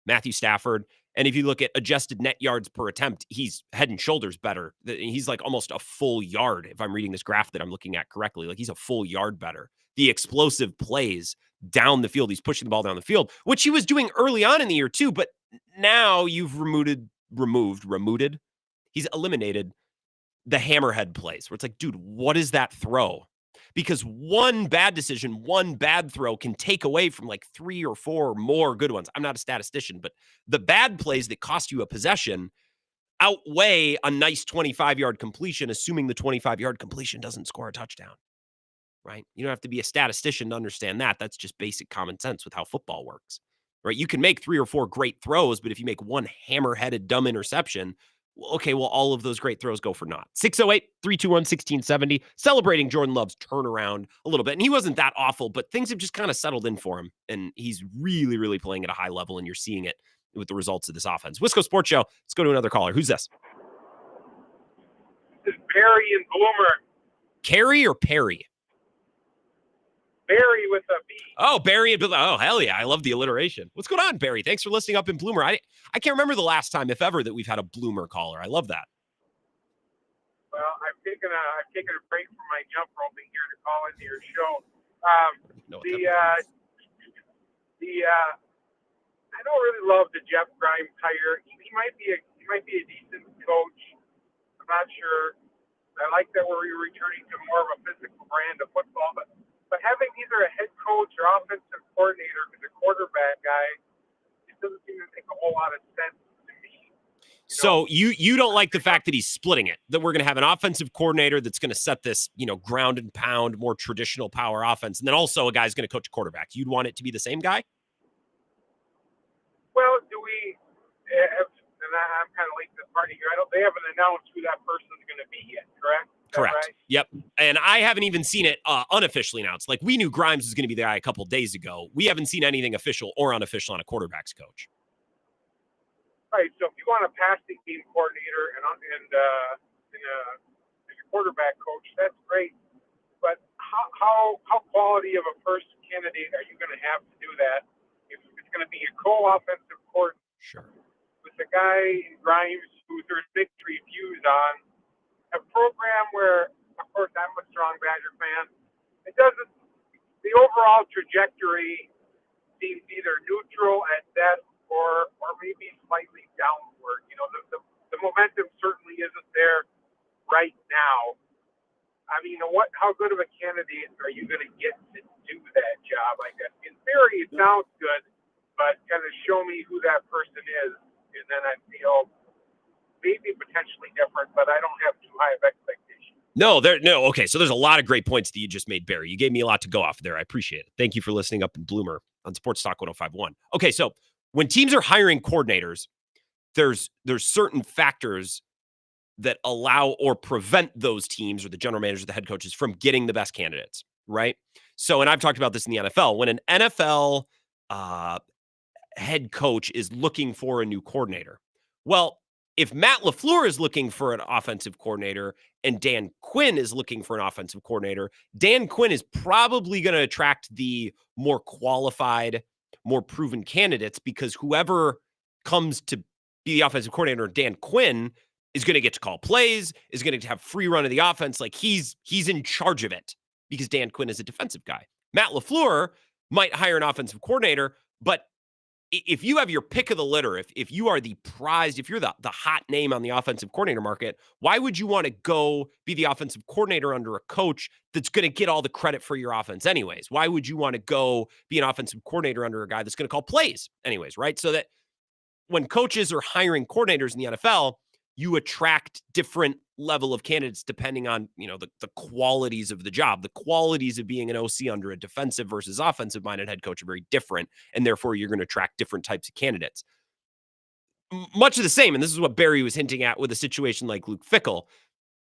Matthew Stafford. And if you look at adjusted net yards per attempt, he's head and shoulders better. He's like almost a full yard, if I'm reading this graph that I'm looking at correctly. Like he's a full yard better. The explosive plays down the field, he's pushing the ball down the field, which he was doing early on in the year too. But now you've he's eliminated the hammerhead plays where it's like, dude, what is that throw? Because one bad decision, one bad throw can take away from like 3 or 4 more good ones. I'm not a statistician, but the bad plays that cost you a possession outweigh a nice 25-yard completion, assuming the 25-yard completion doesn't score a touchdown, right? You don't have to be a statistician to understand that. That's just basic common sense with how football works, right? You can make 3 or 4 great throws, but if you make one hammer-headed dumb interception, okay, well, all of those great throws go for naught. 608-321-1670, celebrating Jordan Love's turnaround a little bit. And he wasn't that awful, but things have just kind of settled in for him. And he's really, really playing at a high level, and you're seeing it with the results of this offense. Wisco Sports Show. Let's go to another caller. Who's this? This is Barry in Bloomer. Carrie or Perry? Barry with a B. Oh, Barry. Oh, hell yeah. I love the alliteration. What's going on, Barry? Thanks for listening up in Bloomer. I can't remember the last time, if ever, that we've had a Bloomer caller. I love that. Well, I've taken a break from my jump roping here to call into your show. I don't really love the Jeff Grimes hire. He might be a decent coach. I'm not sure. I like that we're returning to more of a physical brand of football, but having either a head coach or offensive coordinator who's a quarterback guy, it doesn't seem to make a whole lot of sense to me. So you don't like the fact that he's splitting it, that we're going to have an offensive coordinator that's going to set this, ground and pound, more traditional power offense, and then also a guy's going to coach a quarterback. You'd want it to be the same guy? Well, do we? And I'm kind of late to the party here. They haven't announced who that person's going to be yet, correct? Correct. Right? Yep. And I haven't even seen it unofficially announced. Like, we knew Grimes was going to be the guy a couple days ago. We haven't seen anything official or unofficial on a quarterback's coach. Right. So if you want a passing game coordinator and a quarterback coach, that's great. But how quality of a first candidate are you going to have to do that? If it's going to be a co-offensive coordinator, sure, with the guy in Grimes who there's victory views on, a program where, of course, I'm a strong Badger fan. It doesn't. The overall trajectory seems either neutral at best or maybe slightly downward. The momentum certainly isn't there right now. I mean, how good of a candidate are you going to get to do that job? I guess in theory it sounds good, but kind of show me who that person is, and then I feel maybe potentially different, but I don't have too high of expectations. No. Okay, so there's a lot of great points that you just made, Barry. You gave me a lot to go off there. I appreciate it. Thank you for listening up in Bloomer on Sports Talk 105.1. Okay, so when teams are hiring coordinators, there's certain factors that allow or prevent those teams or the general managers, the head coaches from getting the best candidates, right? So, and I've talked about this in the NFL. When an NFL head coach is looking for a new coordinator, well, if Matt LaFleur is looking for an offensive coordinator and Dan Quinn is looking for an offensive coordinator, Dan Quinn is probably going to attract the more qualified, more proven candidates, because whoever comes to be the offensive coordinator, Dan Quinn, is going to get to call plays, is going to have free run of the offense. Like, he's in charge of it because Dan Quinn is a defensive guy. Matt LaFleur might hire an offensive coordinator, but if you have your pick of the litter, if you are the prized, if you're the hot name on the offensive coordinator market, why would you want to go be the offensive coordinator under a coach that's going to get all the credit for your offense anyways? Why would you want to go be an offensive coordinator under a guy that's going to call plays anyways, right? So that when coaches are hiring coordinators in the NFL, you attract different level of candidates depending on, the qualities of the job. The qualities of being an OC under a defensive versus offensive minded head coach are very different. And therefore you're going to attract different types of candidates. Much of the same. And this is what Barry was hinting at with a situation like Luke Fickell.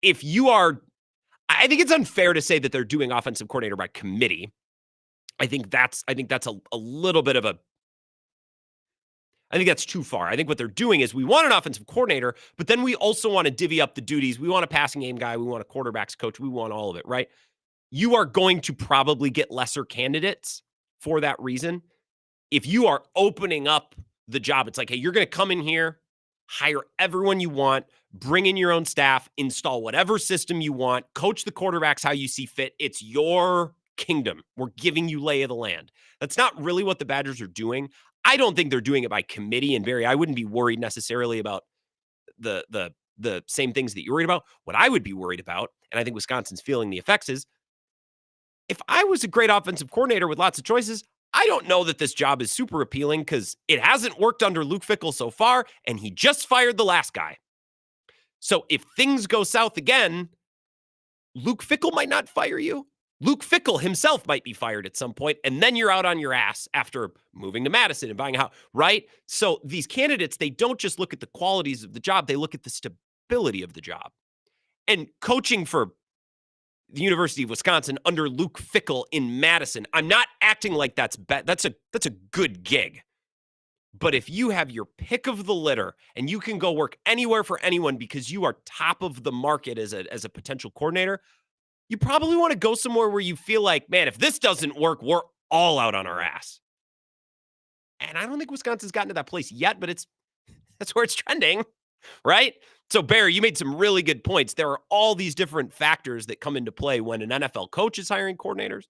I think it's unfair to say that they're doing offensive coordinator by committee. I think that's a little bit of I think that's too far. I think what they're doing is we want an offensive coordinator, but then we also want to divvy up the duties. We want a passing game guy. We want a quarterbacks coach. We want all of it, right? You are going to probably get lesser candidates for that reason. If you are opening up the job, it's like, hey, you're going to come in here, hire everyone you want, bring in your own staff, install whatever system you want, coach the quarterbacks how you see fit. It's your kingdom. We're giving you lay of the land. That's not really what the Badgers are doing. I don't think they're doing it by committee. And Barry, I wouldn't be worried necessarily about the same things that you're worried about. What I would be worried about, and I think Wisconsin's feeling the effects, is if I was a great offensive coordinator with lots of choices, I don't know that this job is super appealing because it hasn't worked under Luke Fickell so far, and he just fired the last guy. So if things go south again, Luke Fickell might not fire you. Luke Fickell himself might be fired at some point, and then you're out on your ass after moving to Madison and buying a house, right? So these candidates, they don't just look at the qualities of the job, they look at the stability of the job. And coaching for the University of Wisconsin under Luke Fickell in Madison, I'm not acting like that's a good gig. But if you have your pick of the litter and you can go work anywhere for anyone because you are top of the market as a potential coordinator, you probably want to go somewhere where you feel like, man, if this doesn't work, we're all out on our ass. And I don't think Wisconsin's gotten to that place yet, but that's where it's trending, right? So, Barry, you made some really good points. There are all these different factors that come into play when an NFL coach is hiring coordinators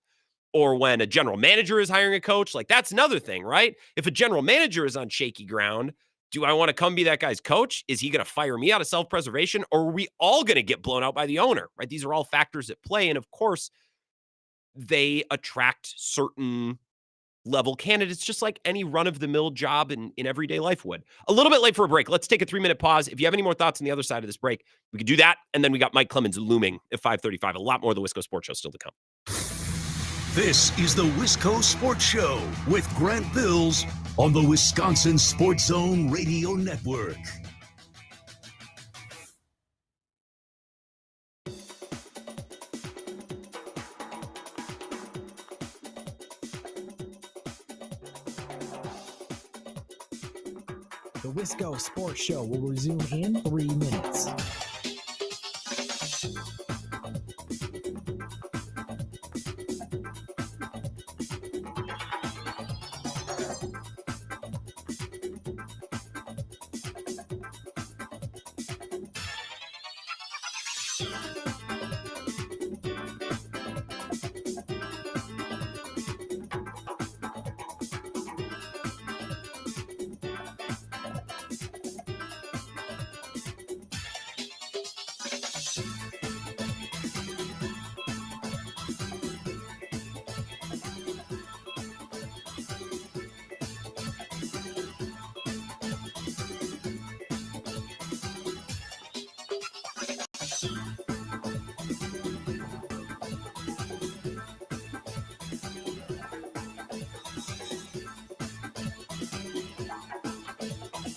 or when a general manager is hiring a coach. Like, that's another thing, right? If a general manager is on shaky ground, do I want to come be that guy's coach? Is he going to fire me out of self-preservation, or are we all going to get blown out by the owner, right? These are all factors at play. And of course, they attract certain level candidates, just like any run-of-the-mill job in everyday life would. A little bit late for a break. Let's take a 3-minute pause. If you have any more thoughts on the other side of this break, we could do that. And then we got Mike Clemens looming at 5:35. A lot more of the Wisco Sports Show still to come. This is the Wisco Sports Show with Grant Bills on the Wisconsin Sports Zone Radio Network. The Wisco Sports Show will resume in 3 minutes.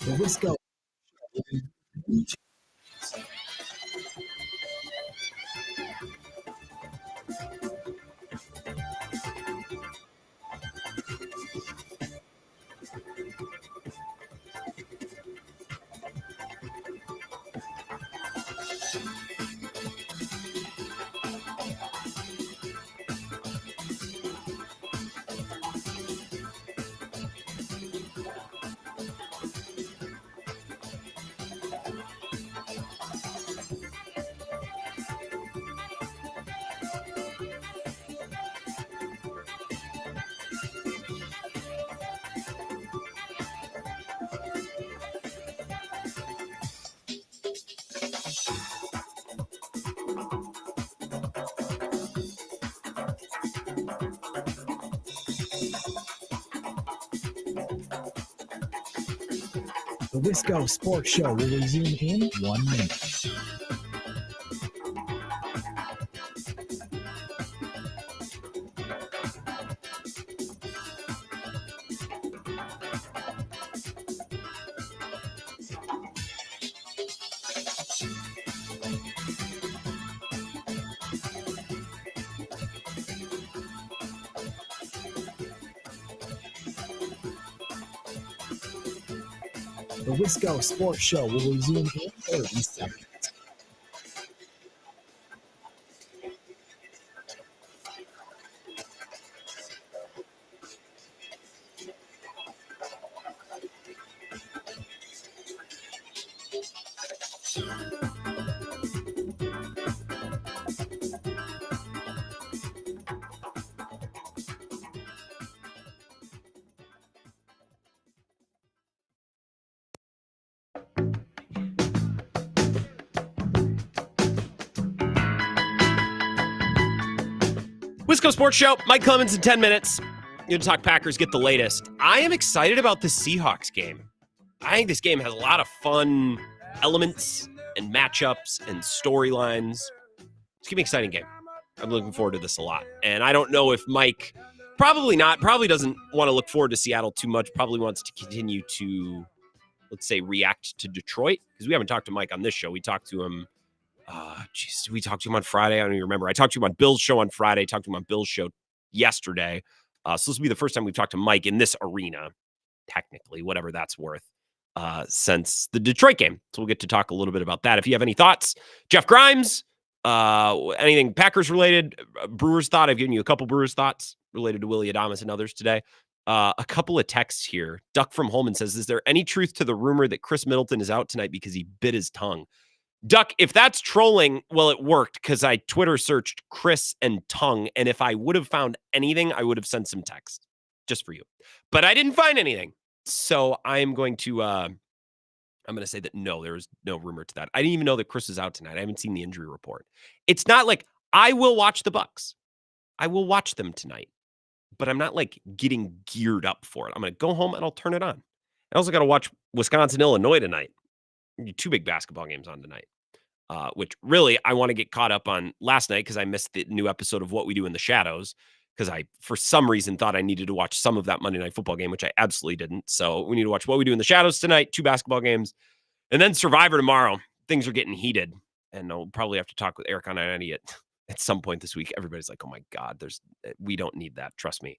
The Wisco. The Wisco Sports Show will resume in 1 minute. The Wisco Sports Show will resume in 30 seconds. Wisco Sports Show, Mike Clemens in 10 minutes. You're going to talk Packers, get the latest. I am excited about the Seahawks game. I think this game has a lot of fun elements and matchups and storylines. It's going to be an exciting game. I'm looking forward to this a lot. And I don't know if Mike, probably not, probably doesn't want to look forward to Seattle too much, probably wants to continue to, let's say, react to Detroit. Because we haven't talked to Mike on this show. We talked to him. We talked to him on Friday. I don't even remember. I talked to him on Bill's show on Friday. Talked to him on Bill's show yesterday. So this will be the first time we've talked to Mike in this arena. technically, whatever that's worth, since the Detroit game. So we'll get to talk a little bit about that. If you have any thoughts, Jeff Grimes, anything Packers related, Brewers thought, I've given you a couple Brewers thoughts related to Willie Adames and others today. A couple of texts here. Duck from Holman says, is there any truth to the rumor that Chris Middleton is out tonight because he bit his tongue? Duck, if that's trolling, well, it worked because I Twitter searched Chris and tongue. And if I would have found anything, I would have sent some text just for you. But I didn't find anything. So I'm going to say that no, there was no rumor to that. I didn't even know that Chris is out tonight. I haven't seen the injury report. It's not like I will watch the Bucks. I will watch them tonight. But I'm not like getting geared up for it. I'm going to go home and I'll turn it on. I also got to watch Wisconsin, Illinois tonight. 2 big basketball games on tonight, which really I want to get caught up on last night because I missed the new episode of What We Do in the Shadows because I, for some reason, thought I needed to watch some of that Monday Night Football game, which I absolutely didn't. So we need to watch What We Do in the Shadows tonight, 2 basketball games, and then Survivor tomorrow. Things are getting heated, and I'll probably have to talk with Eric on Identity at some point this week. Everybody's like, oh my God, we don't need that. Trust me.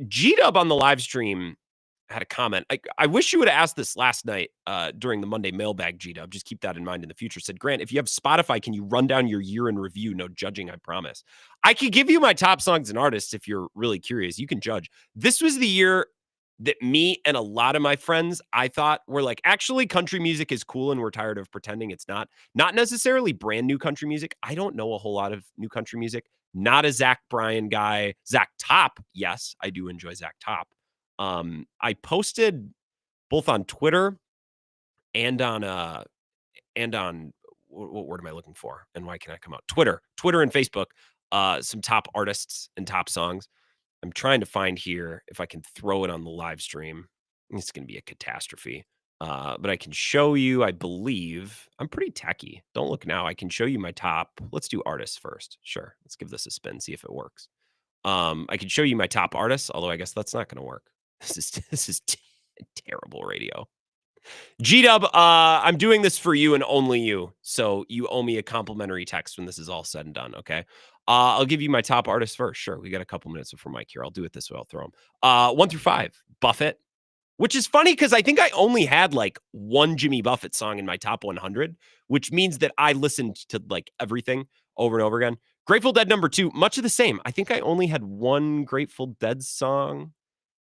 G-Dub on the live stream had a comment. I wish you would have asked this last night during the Monday mailbag, G-Dub. Just keep that in mind in the future. Said, Grant, if you have Spotify, can you run down your year in review? No judging, I promise. I could give you my top songs and artists if you're really curious. You can judge. This was the year that me and a lot of my friends, I thought, were like, actually, country music is cool and we're tired of pretending it's not. Not necessarily brand new country music. I don't know a whole lot of new country music. Not a Zach Bryan guy. Zach Top, yes, I do enjoy Zach Top. I posted both on Twitter and on what word am I looking for? And why can't I come out? Twitter and Facebook, some top artists and top songs. I'm trying to find here if I can throw it on the live stream. It's going to be a catastrophe. But I can show you, I believe, I'm pretty techie. Don't look now. I can show you my top. Let's do artists first. Sure. Let's give this a spin, see if it works. I can show you my top artists, although I guess that's not going to work. This is terrible radio. G-Dub, I'm doing this for you and only you. So you owe me a complimentary text when this is all said and done, okay? I'll give you my top artists first. Sure, we got a couple minutes before Mike here. I'll do it this way. I'll throw them. 1 through 5, Buffett, which is funny because I think I only had like one Jimmy Buffett song in my top 100, which means that I listened to like everything over and over again. Grateful Dead number 2, much of the same. I think I only had one Grateful Dead song,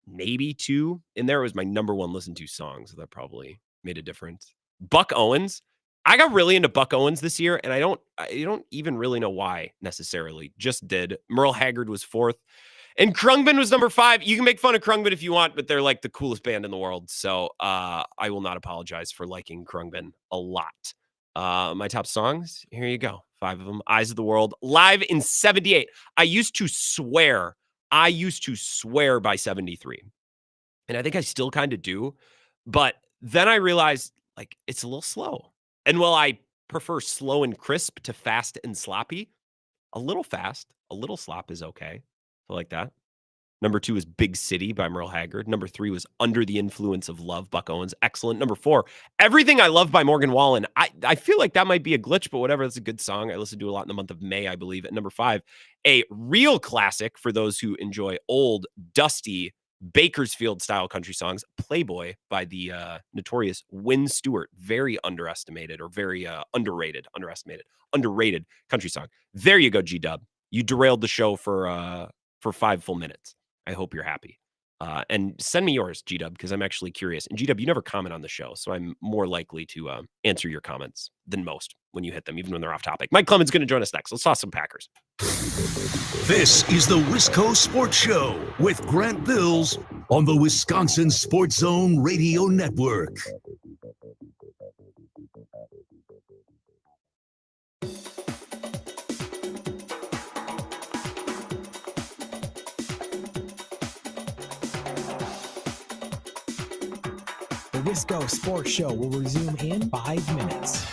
maybe 2 in there. It was my number 1 listened to song, so that probably made a difference. Buck Owens. I got really into Buck Owens this year, and I don't even really know why necessarily. Just did. Merle Haggard was 4th. And Krungben was number 5. You can make fun of Krungben if you want, but they're like the coolest band in the world. So I will not apologize for liking Krungben a lot. My top songs, here you go. 5 of them. Eyes of the World, live in 78. I used to swear by 73. And I think I still kind of do. But then I realized, like, it's a little slow. And while I prefer slow and crisp to fast and sloppy, a little fast, a little slop is okay. I like that. Number 2 is Big City by Merle Haggard. Number 3 was Under the Influence of Love, Buck Owens. Excellent. Number 4, Everything I Love by Morgan Wallen. I feel like that might be a glitch, but whatever. That's a good song. I listened to a lot in the month of May, I believe. And number 5, a real classic for those who enjoy old, dusty, Bakersfield-style country songs, Playboy by the notorious Wynn Stewart. Very underestimated or very underrated country song. There you go, G-Dub. You derailed the show for 5 full minutes. I hope you're happy. And send me yours, G-Dub, because I'm actually curious. And G-Dub, you never comment on the show, so I'm more likely to answer your comments than most when you hit them, even when they're off topic. Mike Clemens is going to join us next. Let's toss some Packers. This is the Wisco Sports Show with Grant Bills on the Wisconsin Sports Zone Radio Network. The Wisco Sports Show will resume in 5 minutes.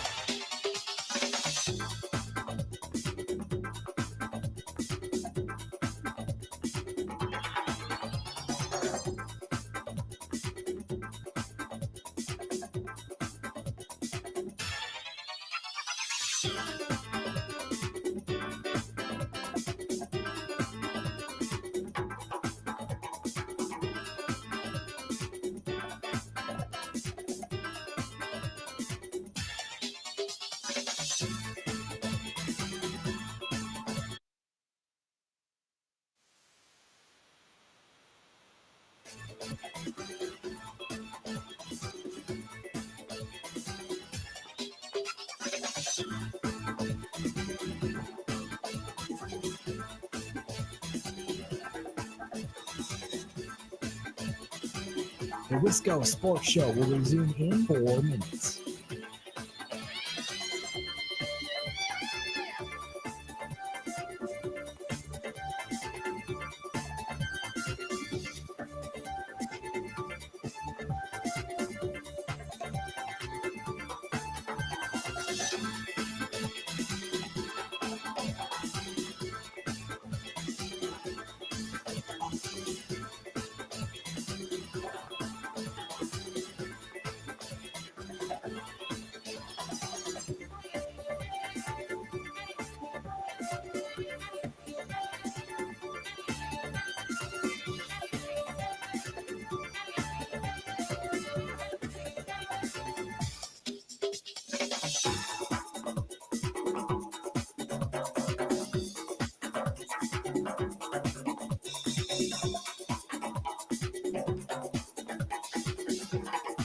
The Wisco Sports Show will resume in 4 minutes.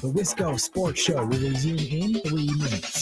The Wisco Sports Show will resume in 3 minutes.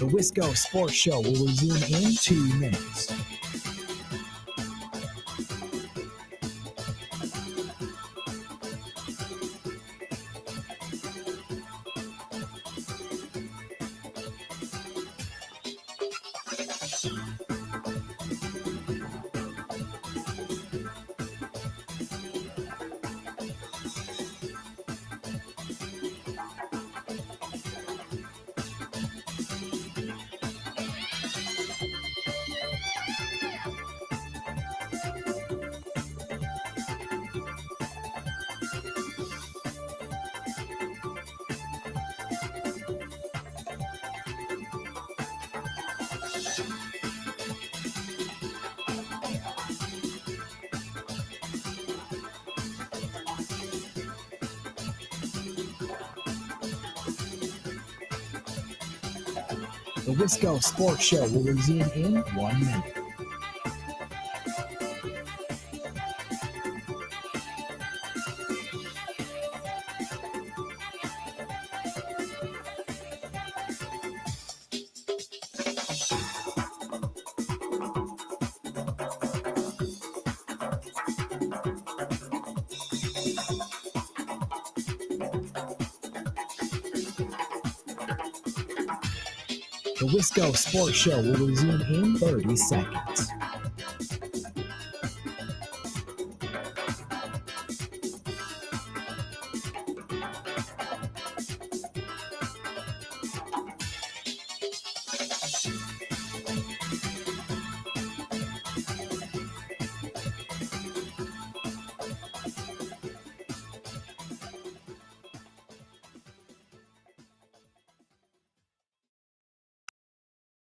The Wisco Sports Show will resume in 2 minutes. The Wisco Sports Show will resume in 1 minute. The Wisco Sports Show will resume in 30 seconds.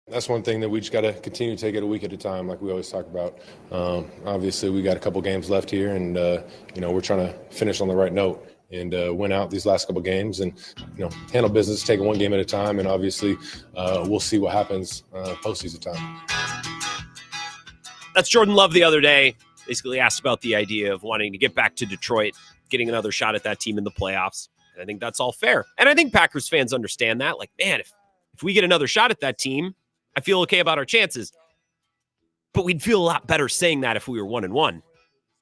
That's one thing that we just got to continue to take it a week at a time, like we always talk about. Obviously, we got a couple games left here, and we're trying to finish on the right note and win out these last couple games, and handle business, take it one game at a time, and obviously, we'll see what happens postseason time. That's Jordan Love the other day. Basically asked about the idea of wanting to get back to Detroit, getting another shot at that team in the playoffs. And I think that's all fair, and I think Packers fans understand that. Like, man, if we get another shot at that team, I feel okay about our chances, but we'd feel a lot better saying that if we were 1-1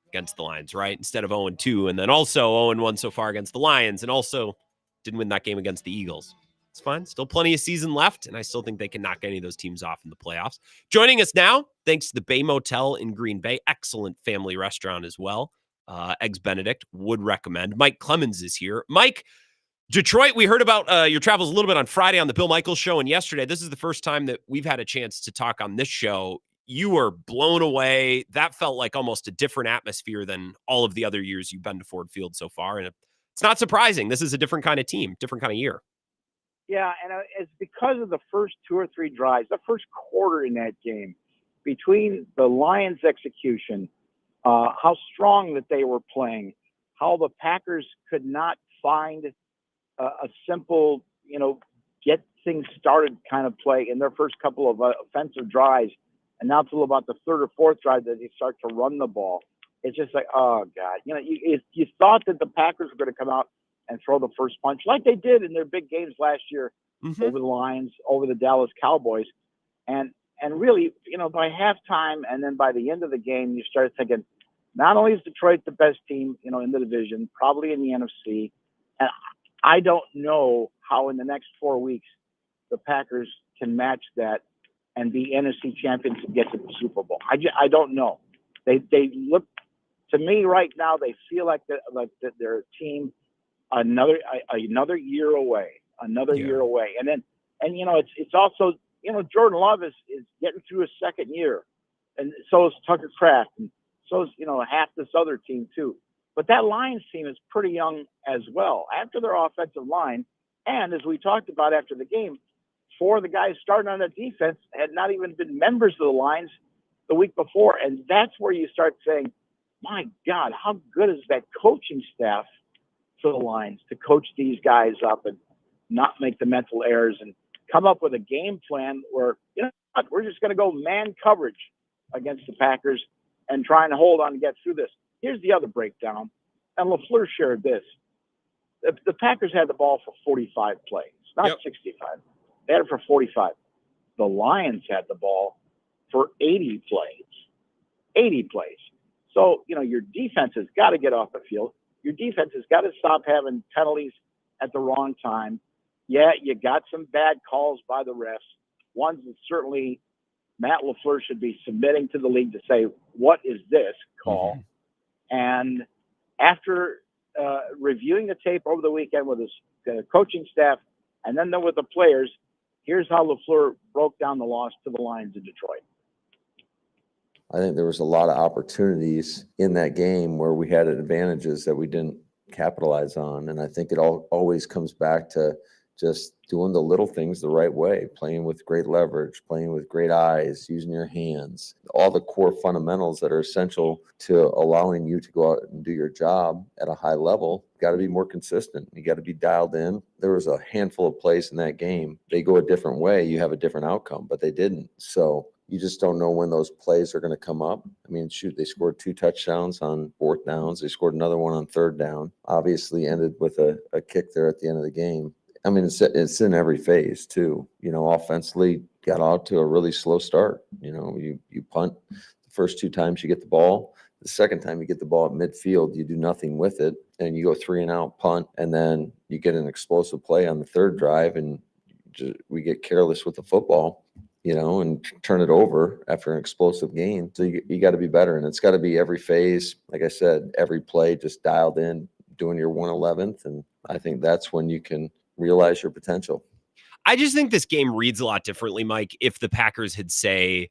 against the Lions, right? Instead of 0-2, and then also 0-1 so far against the Lions, and also didn't win that game against the Eagles. It's fine. Still plenty of season left, and I still think they can knock any of those teams off in the playoffs. Joining us now, thanks to the Bay Motel in Green Bay, excellent family restaurant as well. Eggs Benedict, would recommend. Mike Clemens is here. Mike, Detroit, we heard about your travels a little bit on Friday on the Bill Michaels show, and yesterday. This is the first time that we've had a chance to talk on this show. You were blown away. That felt like almost a different atmosphere than all of the other years you've been to Ford Field so far, and it's not surprising. This is a different kind of team, different kind of year. Yeah, and it's because of the first 2 or 3 drives, the first quarter in that game, between the Lions' execution, how strong that they were playing, how the Packers could not find a simple, get things started kind of play in their first couple of offensive drives, and now till about the 3rd or 4th drive that they start to run the ball. It's just like, oh, God. You thought that the Packers were going to come out and throw the first punch like they did in their big games last year over the Lions, over the Dallas Cowboys. And really, by halftime and then by the end of the game, you started thinking, not only is Detroit the best team, in the division, probably in the NFC, and I don't know how in the next 4 weeks the Packers can match that and be NFC champions and get to the Super Bowl. I don't know. They look, to me right now, they feel like they're a team another year away, year away. And then, it's also, Jordan Love is getting through his 2nd year, and so is Tucker Kraft, and so is, half this other team too. But that Lions team is pretty young as well. After their offensive line, and as we talked about after the game, 4 of the guys starting on the defense had not even been members of the Lions the week before. And that's where you start saying, my God, how good is that coaching staff for the Lions to coach these guys up and not make the mental errors and come up with a game plan where, we're just going to go man coverage against the Packers and trying to hold on and get through this. Here's the other breakdown, and LaFleur shared this. The Packers had the ball for 45 plays, not 65. They had it for 45. The Lions had the ball for 80 plays. 80 plays. So, your defense has got to get off the field. Your defense has got to stop having penalties at the wrong time. Yeah, you got some bad calls by the refs. Ones that certainly Matt LaFleur should be submitting to the league to say, what is this call? And after reviewing the tape over the weekend with his coaching staff and then with the players, here's how LaFleur broke down the loss to the Lions in Detroit. I think there was a lot of opportunities in that game where we had advantages that we didn't capitalize on. And I think it always comes back to just doing the little things the right way, playing with great leverage, playing with great eyes, using your hands, all the core fundamentals that are essential to allowing you to go out and do your job at a high level. You got to be more consistent. You got to be dialed in. There was a handful of plays in that game. They go a different way, you have a different outcome, but they didn't. So you just don't know when those plays are going to come up. I mean, shoot, they scored 2 touchdowns on 4th downs. They scored another one on 3rd down. Obviously ended with a kick there at the end of the game. I mean, it's in every phase too. Offensively got out to a really slow start. You punt the first 2 times you get the ball. The second time you get the ball at midfield, you do nothing with it, and you go 3 and out, punt, and then you get an explosive play on the 3rd drive, and we get careless with the football, and turn it over after an explosive game. So you got to be better, and it's got to be every phase. Like I said, every play just dialed in, doing your 1/11th, and I think that's when you can realize your potential. I just think this game reads a lot differently, Mike, if the Packers had, say,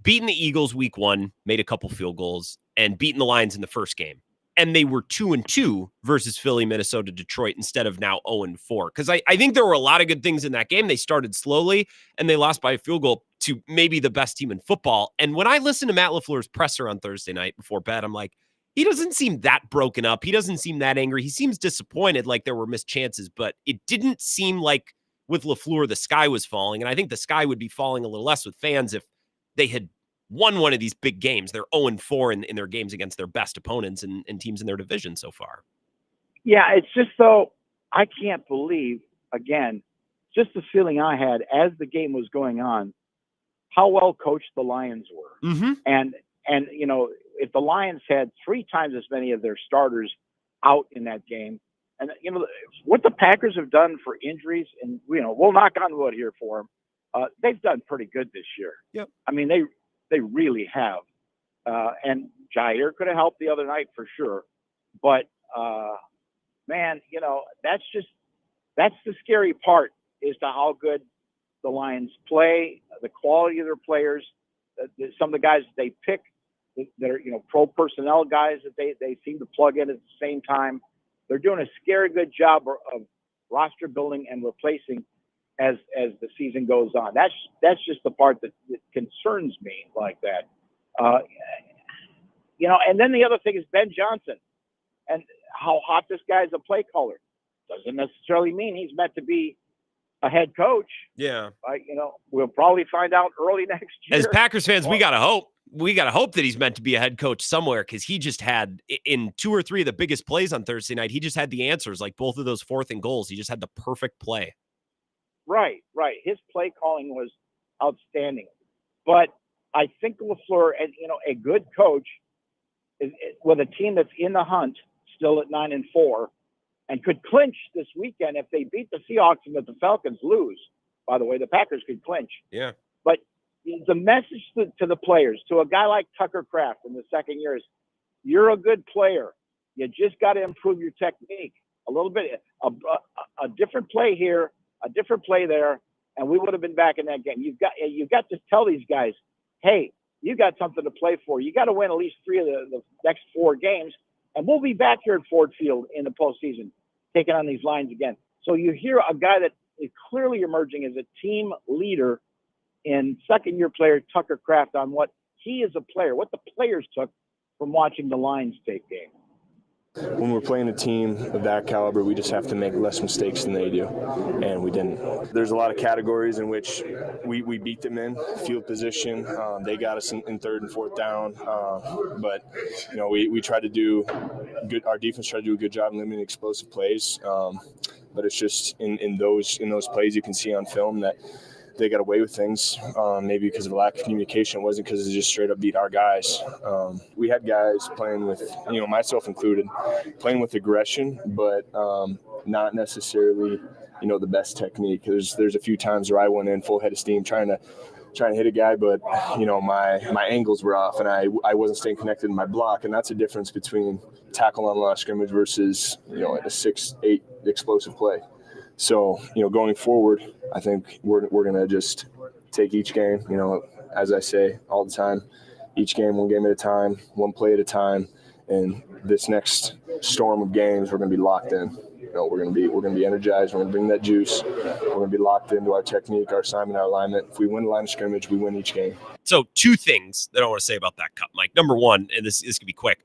beaten the Eagles week 1, made a couple field goals, and beaten the Lions in the first game. And they were 2-2 versus Philly, Minnesota, Detroit, instead of now 0-4. Because I think there were a lot of good things in that game. They started slowly, and they lost by a field goal to maybe the best team in football. And when I listened to Matt LaFleur's presser on Thursday night before bed, I'm like, he doesn't seem that broken up. He doesn't seem that angry. He seems disappointed, like there were missed chances, but it didn't seem like with LaFleur, the sky was falling. And I think the sky would be falling a little less with fans if they had won one of these big games. They're 0-4 in their games against their best opponents and teams in their division so far. Yeah, it's just so I can't believe, again, just the feeling I had as the game was going on, how well coached the Lions were. And if the Lions had 3 times as many of their starters out in that game, And, what the Packers have done for injuries, and, we'll knock on wood here for them. They've done pretty good this year. Yep. I mean, they really have. And Jair could have helped the other night for sure. But, man, that's the scary part as to how good the Lions play, the quality of their players, some of the guys that they pick that are, pro personnel guys that they seem to plug in at the same time. They're doing a scary good job of roster building and replacing as the season goes on. That's just the part that concerns me like that. And then the other thing is Ben Johnson and how hot this guy is a play caller. Doesn't necessarily mean he's meant to be a head coach. Yeah. We'll probably find out early next year. As Packers fans, we got to hope. We got to hope that he's meant to be a head coach somewhere, because he just had, in 2 or 3 of the biggest plays on Thursday night, he just had the answers, like both of those 4th and goals. He just had the perfect play. Right. His play calling was outstanding. But I think LaFleur, and a good coach is with a team that's in the hunt, still at 9-4, and could clinch this weekend if they beat the Seahawks and that the Falcons lose. By the way, the Packers could clinch. Yeah. But the message to the players, to a guy like Tucker Kraft in the second year, is you're a good player. You just got to improve your technique a little bit. A different play here, a different play there, and we would have been back in that game. You've got to tell these guys, hey, you got something to play for. You got to win at least 3 of the next 4 games, and we'll be back here at Ford Field in the postseason taking on these Lions again. So you hear a guy that is clearly emerging as a team leader in second-year player Tucker Kraft on what he is a player, what the players took from watching the Lions tape game. When we're playing a team of that caliber, we just have to make less mistakes than they do, and we didn't. There's a lot of categories in which we beat them in field position. They got us in 3rd and 4th down, but we try to do good. Our defense tried to do a good job limiting explosive plays, but it's just in those plays you can see on film that they got away with things, maybe because of lack of communication. It wasn't because they just straight up beat our guys. We had guys playing with, myself included, playing with aggression, but not necessarily, the best technique. There's a few times where I went in full head of steam trying to hit a guy, but my angles were off and I wasn't staying connected in my block, and that's a difference between tackle on line of scrimmage versus a 6-8 explosive play. So, going forward, I think we're going to just take each game, as I say all the time, each game, one game at a time, one play at a time. And this next storm of games, we're going to be locked in. We're going to be energized. We're going to bring that juice. We're going to be locked into our technique, our assignment, our alignment. If we win the line of scrimmage, we win each game. So 2 things that I want to say about that cut, Mike. Number 1, and this could be quick.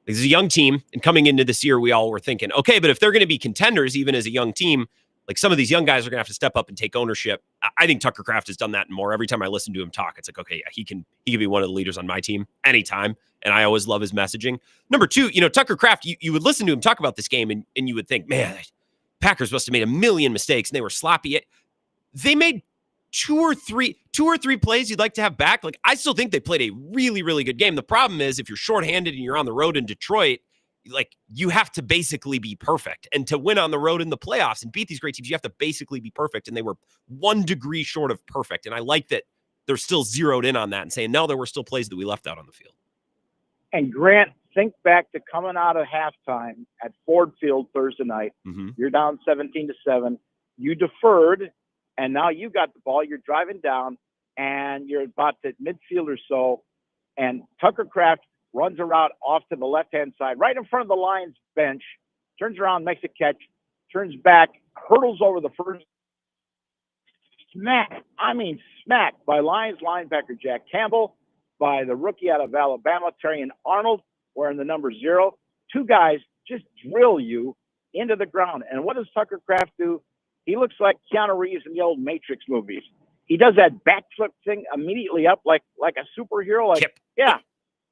This is a young team, and coming into this year, we all were thinking, okay, but if they're going to be contenders, even as a young team, like some of these young guys are going to have to step up and take ownership. I think Tucker Kraft has done that and more. Every time I listen to him talk, it's like, okay, yeah, he can be one of the leaders on my team anytime. And I always love his messaging. Number 2, Tucker Kraft, you would listen to him talk about this game and you would think, man, Packers must have made a million mistakes and they were sloppy. They made 2 or 3 plays you'd like to have back. Like, I still think they played a really, really good game. The problem is if you're shorthanded and you're on the road in Detroit, like, you have to basically be perfect. And to win on the road in the playoffs and beat these great teams, you have to basically be perfect. And they were 1 degree short of perfect. And I like that they're still zeroed in on that and saying, no, there were still plays that we left out on the field. And Grant, think back to coming out of halftime at Ford Field Thursday night. Mm-hmm. You're down 17-7. You deferred, and now you got the ball. You're driving down, and you're about to midfield or so, and Tucker Kraft runs a route off to the left-hand side, right in front of the Lions bench, turns around, makes a catch, turns back, hurdles over the first smack by Lions linebacker Jack Campbell, by the rookie out of Alabama, Terrion Arnold, wearing the number 0. 2 guys just drill you into the ground. And what does Tucker Kraft do? He looks like Keanu Reeves in the old Matrix movies. He does that backflip thing immediately up like a superhero. Like, yeah,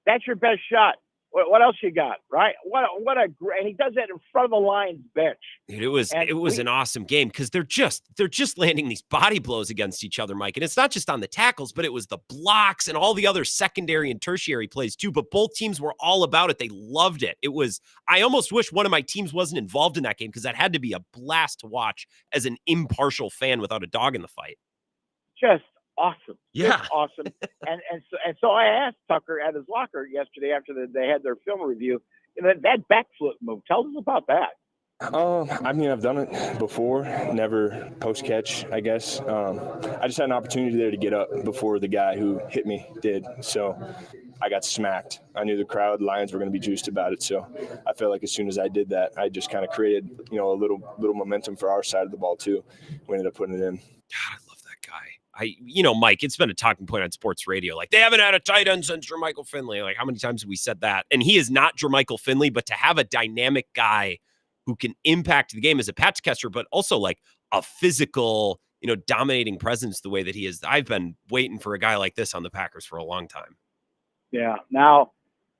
that's your best shot. What else you got, right? What a great, and he does that in front of the Lions bench. Dude, it was an awesome game because they're just landing these body blows against each other, Mike. And it's not just on the tackles, but it was the blocks and all the other secondary and tertiary plays too. But both teams were all about it. They loved it. I almost wish one of my teams wasn't involved in that game because that had to be a blast to watch as an impartial fan without a dog in the fight. Just awesome. Yeah. Just awesome. So I asked Tucker at his locker yesterday after they had their film review, that backflip move. Tell us about that. I mean, I've done it before, never post catch, I guess. I just had an opportunity there to get up before the guy who hit me did. So I got smacked. I knew the crowd, Lions were going to be juiced about it. So I felt like as soon as I did that, I just kind of created, a little momentum for our side of the ball too. We ended up putting it in. God, I love that guy. Mike, it's been a talking point on sports radio. Like, they haven't had a tight end since Jermichael Finley. Like, how many times have we said that? And he is not Jermichael Finley, but to have a dynamic guy who can impact the game as a pass catcher, but also like a physical, dominating presence the way that he is. I've been waiting for a guy like this on the Packers for a long time. Yeah. Now,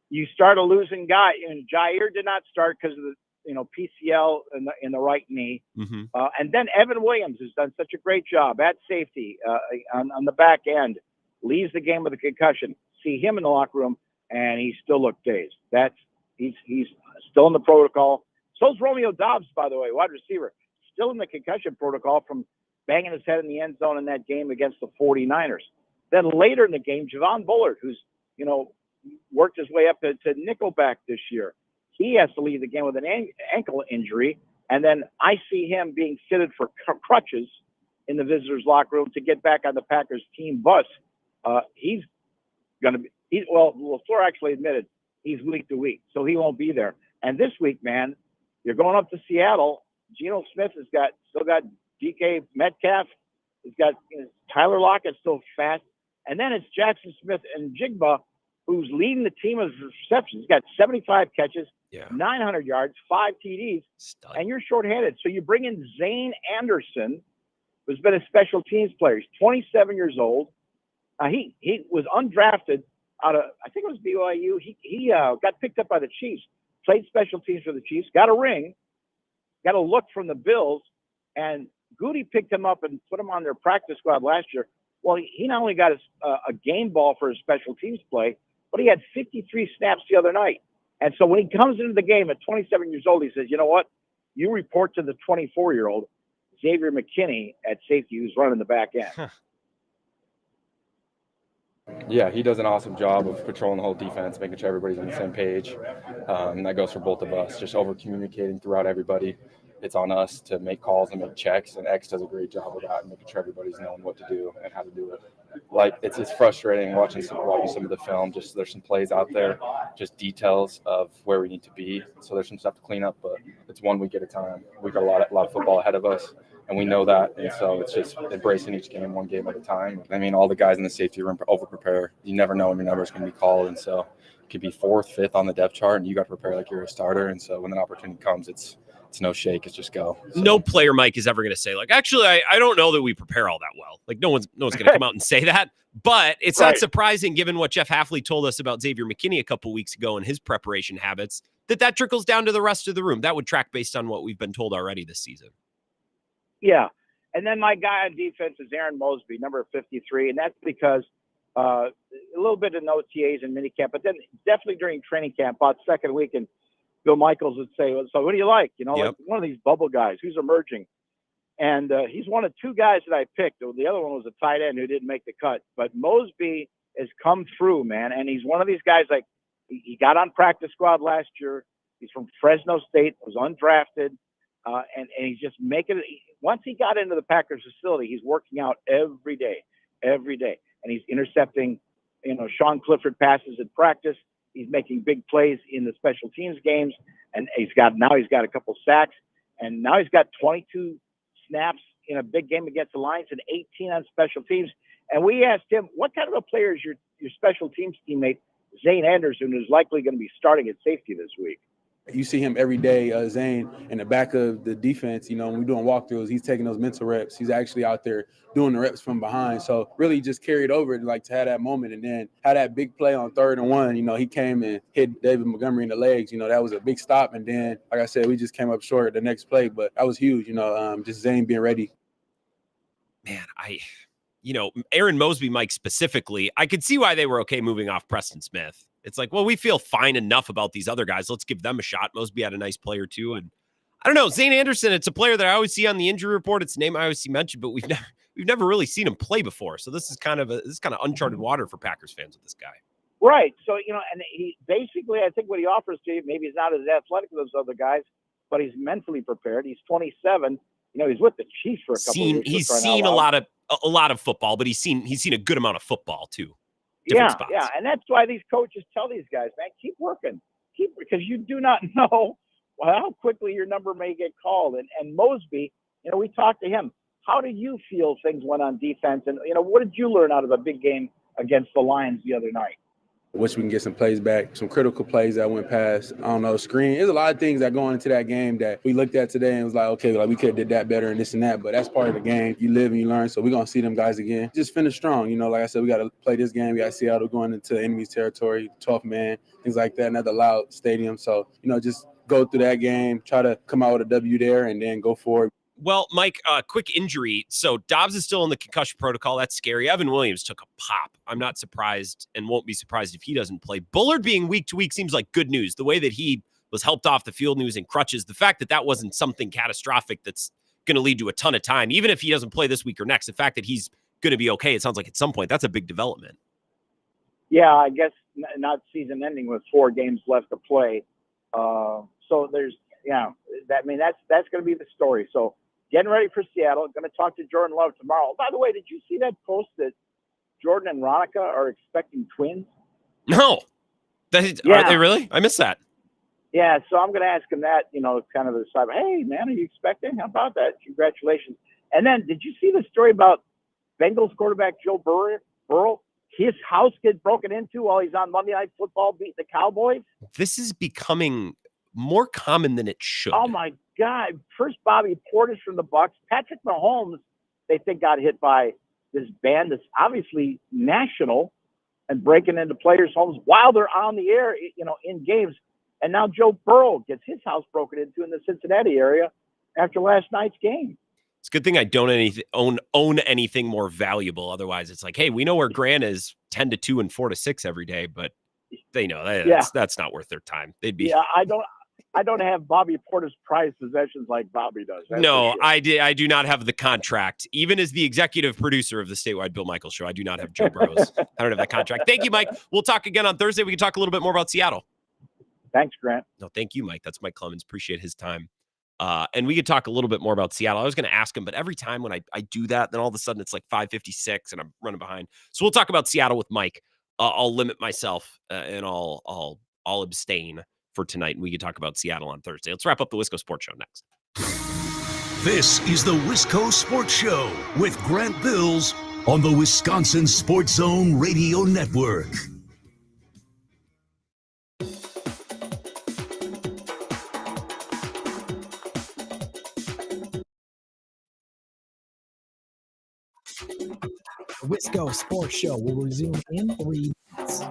you start a losing guy, and Jair did not start because of the PCL in the right knee. Mm-hmm. And then Evan Williams has done such a great job at safety on the back end, leaves the game with a concussion. See him in the locker room, and he still looked dazed. He's still in the protocol. So's Romeo Doubs, by the way, wide receiver, still in the concussion protocol from banging his head in the end zone in that game against the 49ers. Then later in the game, Javon Bullard, who's worked his way up to nickelback this year, he has to leave the game with an ankle injury. And then I see him being fitted for crutches in the visitors' locker room to get back on the Packers team bus. He's going to be, LaFleur actually admitted he's week to week, so he won't be there. And this week, man, you're going up to Seattle. Geno Smith still got DK Metcalf. He's got Tyler Lockett's still fast. And then it's Jackson Smith and Jigba, who's leading the team of receptions. He's got 75 catches, 900 yards, 5 TDs, and you're shorthanded. So you bring in Zane Anderson, who's been a special teams player. He's 27 years old. He was undrafted out of, I think it was BYU. He got picked up by the Chiefs, played special teams for the Chiefs, got a ring, got a look from the Bills, and Goody picked him up and put him on their practice squad last year. Well, he not only got a game ball for his special teams play, but he had 53 snaps the other night. And so when he comes into the game at 27 years old, he says, you know what? You report to the 24-year-old, Xavier McKinney at safety, who's running the back end. Yeah, he does an awesome job of patrolling the whole defense, making sure everybody's on the same page. And that goes for both of us, just over-communicating throughout everybody. It's on us to make calls and make checks, and X does a great job of that and making sure everybody's knowing what to do and how to do it. Like, it's frustrating watching some of the film. Just there's some plays out there, just details of where we need to be. So there's some stuff to clean up, but it's 1 week at a time. We've got a lot of football ahead of us, and we know that. And so it's just embracing each game, one game at a time. I mean, all the guys in the safety room over-prepare. You never know when your number is going to be called, and so it could be 4th, 5th on the depth chart, and you got to prepare like you're a starter. And so when an opportunity comes, it's no shake. It's just go. So. No player, Mike, is ever going to say, like, actually, I don't know that we prepare all that well. Like, no one's going to come out and say that. But it's not surprising, given what Jeff Hafley told us about Xavier McKinney a couple weeks ago and his preparation habits, that trickles down to the rest of the room. That would track based on what we've been told already this season. Yeah. And then my guy on defense is Aaron Mosby, number 53. And that's because a little bit in OTAs and minicamp, but then definitely during training camp, about second week, and Bill Michaels would say, so what do you like? Like one of these bubble guys who's emerging. And he's one of 2 guys that I picked. The other one was a tight end who didn't make the cut. But Mosby has come through, man. And he's one of these guys, like, he got on practice squad last year. He's from Fresno State, was undrafted. And he's just making it. Once he got into the Packers facility, he's working out every day. And he's intercepting, Sean Clifford passes in practice. He's making big plays in the special teams games, and he's got a couple sacks, and now he's got 22 snaps in a big game against the Lions and 18 on special teams. And we asked him, what kind of a player is your special teams teammate, Zane Anderson, who's likely going to be starting at safety this week? You see him every day, Zane, in the back of the defense. When we're doing walkthroughs, he's taking those mental reps. He's actually out there doing the reps from behind. So really just carried over to have that moment and then had that big play on 3rd and 1. He came and hit David Montgomery in the legs. That was a big stop. And then, like I said, we just came up short the next play, but that was huge, just Zane being ready. Man, Aaron Mosby, Mike specifically, I could see why they were okay moving off Preston Smith. It's like, well, we feel fine enough about these other guys. Let's give them a shot. Mosby had a nice play or two. And I don't know, Zane Anderson, it's a player that I always see on the injury report. It's a name I always see mentioned, but we've never really seen him play before. So this is kind of uncharted water for Packers fans with this guy. Right. So, and he basically, I think what he offers to you, maybe he's not as athletic as those other guys, but he's mentally prepared. He's 27. He's with the Chiefs for a couple of years. He's seen a lot of football, but he's seen a good amount of football too. Yeah, and that's why these coaches tell these guys, man, keep working, because you do not know how quickly your number may get called. And Mosby, we talked to him. How do you feel things went on defense? And what did you learn out of a big game against the Lions the other night? Wish we can get some plays back, some critical plays that went past. Screen. There's a lot of things that go into that game that we looked at today and was like, okay, we could have did that better and this and that, but that's part of the game. You live and you learn, so we're going to see them guys again. Just finish strong. Like I said, we got to play this game. We got Seattle going into enemy's territory, 12th man, things like that, another loud stadium. So, just go through that game, try to come out with a W there, and then go forward. Well, Mike, quick injury. So Dobbs is still in the concussion protocol. That's scary. Evan Williams took a pop. I'm not surprised and won't be surprised if he doesn't play. Bullard being week to week seems like good news. The way that he was helped off the field and he was in crutches, the fact that wasn't something catastrophic that's going to lead to a ton of time, even if he doesn't play this week or next, the fact that he's going to be okay, it sounds like at some point, that's a big development. Yeah, I guess not season ending with 4 games left to play. So there's, that's going to be the story. So, getting ready for Seattle. Going to talk to Jordan Love tomorrow. By the way, did you see that post that Jordan and Ronica are expecting twins? No. Are they really? I missed that. Yeah, so I'm going to ask him that, kind of the side. Hey, man, are you expecting? How about that? Congratulations. And then, did you see the story about Bengals quarterback Joe Burrow? His house gets broken into while he's on Monday Night Football beating the Cowboys? This is becoming more common than it should. Oh, my God. First, Bobby Portis from the Bucs. Patrick Mahomes, they think, got hit by this band that's obviously national and breaking into players' homes while they're on the air, in games. And now Joe Burrow gets his house broken into in the Cincinnati area after last night's game. It's a good thing I don't own anything more valuable. Otherwise, it's like, hey, we know where Grant is 10 to 2 and 4 to 6 every day, but they know that's not worth their time. They'd be. Yeah, I don't have Bobby Porter's prized possessions like Bobby does. No, I do not have the contract. Even as the executive producer of the statewide Bill Michaels show, I do not have Joe Burrow's. I don't have that contract. Thank you, Mike. We'll talk again on Thursday. We can talk a little bit more about Seattle. Thanks, Grant. No, thank you, Mike. That's Mike Clemens. Appreciate his time. And we could talk a little bit more about Seattle. I was going to ask him, but every time when I do that, then all of a sudden it's like 5:56 and I'm running behind. So we'll talk about Seattle with Mike. I'll limit myself and I'll abstain for tonight, and we can talk about Seattle on Thursday. Let's wrap up the Wisco Sports Show next. This is the Wisco Sports Show with Grant Bills on the Wisconsin Sports Zone Radio Network. The Wisco Sports Show will resume in 3 minutes.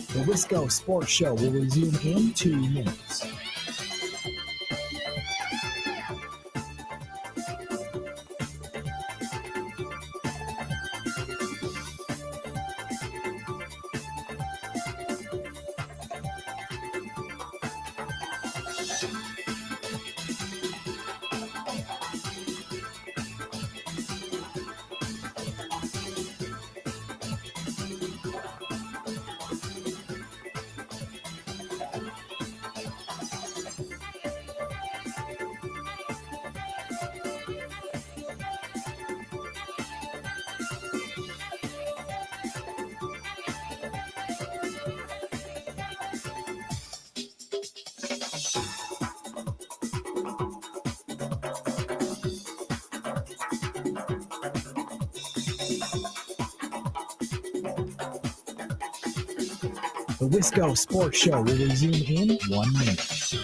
The Wisco Sports Show will resume in 2 minutes. The Wisco Sports Show will resume in 1 minute.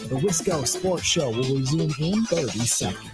The Wisco Sports Show will resume in 30 seconds.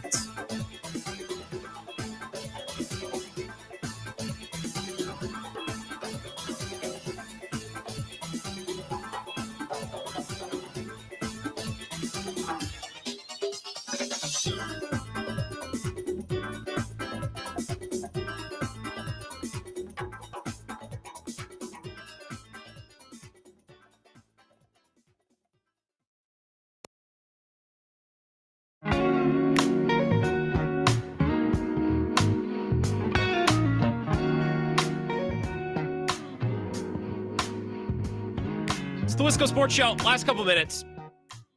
It's the Wisco Sports Show. Last couple minutes.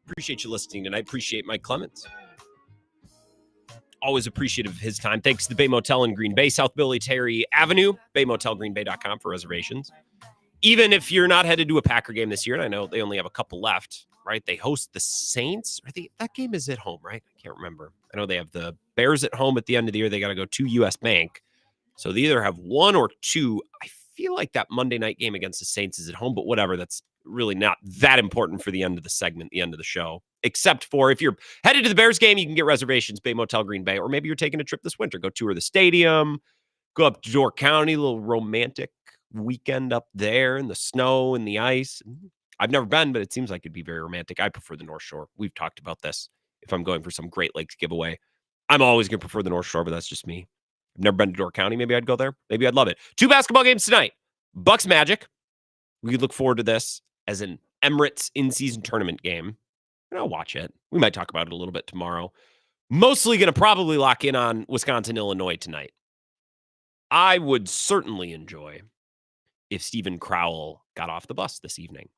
Appreciate you listening tonight. Appreciate Mike Clemens. Always appreciative of his time. Thanks to the Bay Motel in Green Bay, South Military Avenue, baymotelgreenbay.com for reservations. Even if you're not headed to a Packer game this year, and I know they only have a couple left, right? They host the Saints. That game is at home, right? I can't remember. I know they have the Bears at home at the end of the year. They got to go to U.S. Bank. So they either have one or two. I feel like that Monday night game against the Saints is at home, but whatever. That's really not that important for the end of the segment, the end of the show. Except for if you're headed to the Bears game, you can get reservations, Bay Motel Green Bay, or maybe you're taking a trip this winter. Go tour the stadium, go up to Door County, a little romantic weekend up there in the snow and the ice. I've never been, but it seems like it'd be very romantic. I prefer the North Shore. We've talked about this. If I'm going for some Great Lakes giveaway, I'm always going to prefer the North Shore, but that's just me. I've never been to Door County. Maybe I'd go there. Maybe I'd love it. 2 basketball games tonight. Bucks Magic. We look forward to this as an Emirates in-season tournament game. And I'll watch it. We might talk about it a little bit tomorrow. Mostly going to probably lock in on Wisconsin, Illinois tonight. I would certainly enjoy if Stephen Crowell got off the bus this evening.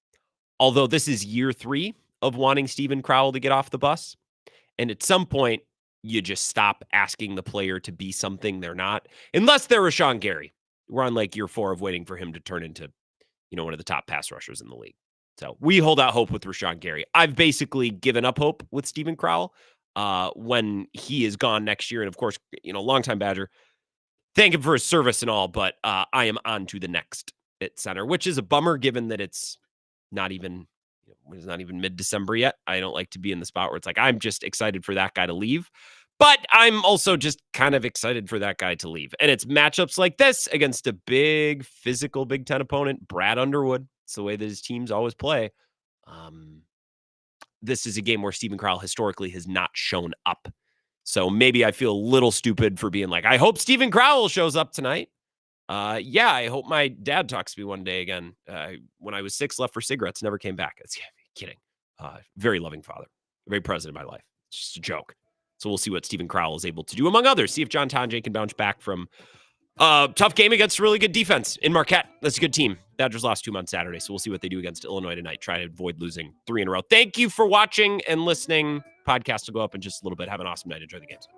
Although this is year 3 of wanting Stephen Crowell to get off the bus. And at some point, you just stop asking the player to be something they're not. Unless they're Rashawn Gary. We're on like year 4 of waiting for him to turn into, one of the top pass rushers in the league. So we hold out hope with Rashawn Gary. I've basically given up hope with Stephen Crowell when he is gone next year. And of course, longtime Badger. Thank him for his service and all, but I am on to the next at center, which is a bummer given that it's not even mid-December yet. I don't like to be in the spot where it's like, I'm just excited for that guy to leave. But I'm also just kind of excited for that guy to leave. And it's matchups like this against a big physical Big Ten opponent, Brad Underwood. It's the way that his teams always play. This is a game where Stephen Crowell historically has not shown up. So maybe I feel a little stupid for being like, I hope Stephen Crowell shows up tonight. Yeah, I hope my dad talks to me one day again. When I was 6, left for cigarettes, never came back. It's kidding. Very loving father. Very present in my life. It's just a joke. So we'll see what Stephen Crowell is able to do, among others. See if John Tonje can bounce back from a tough game against a really good defense in Marquette. That's a good team. Badgers lost 2 on Saturday, so we'll see what they do against Illinois tonight. Try to avoid losing 3 in a row. Thank you for watching and listening. Podcast will go up in just a little bit. Have an awesome night. Enjoy the games.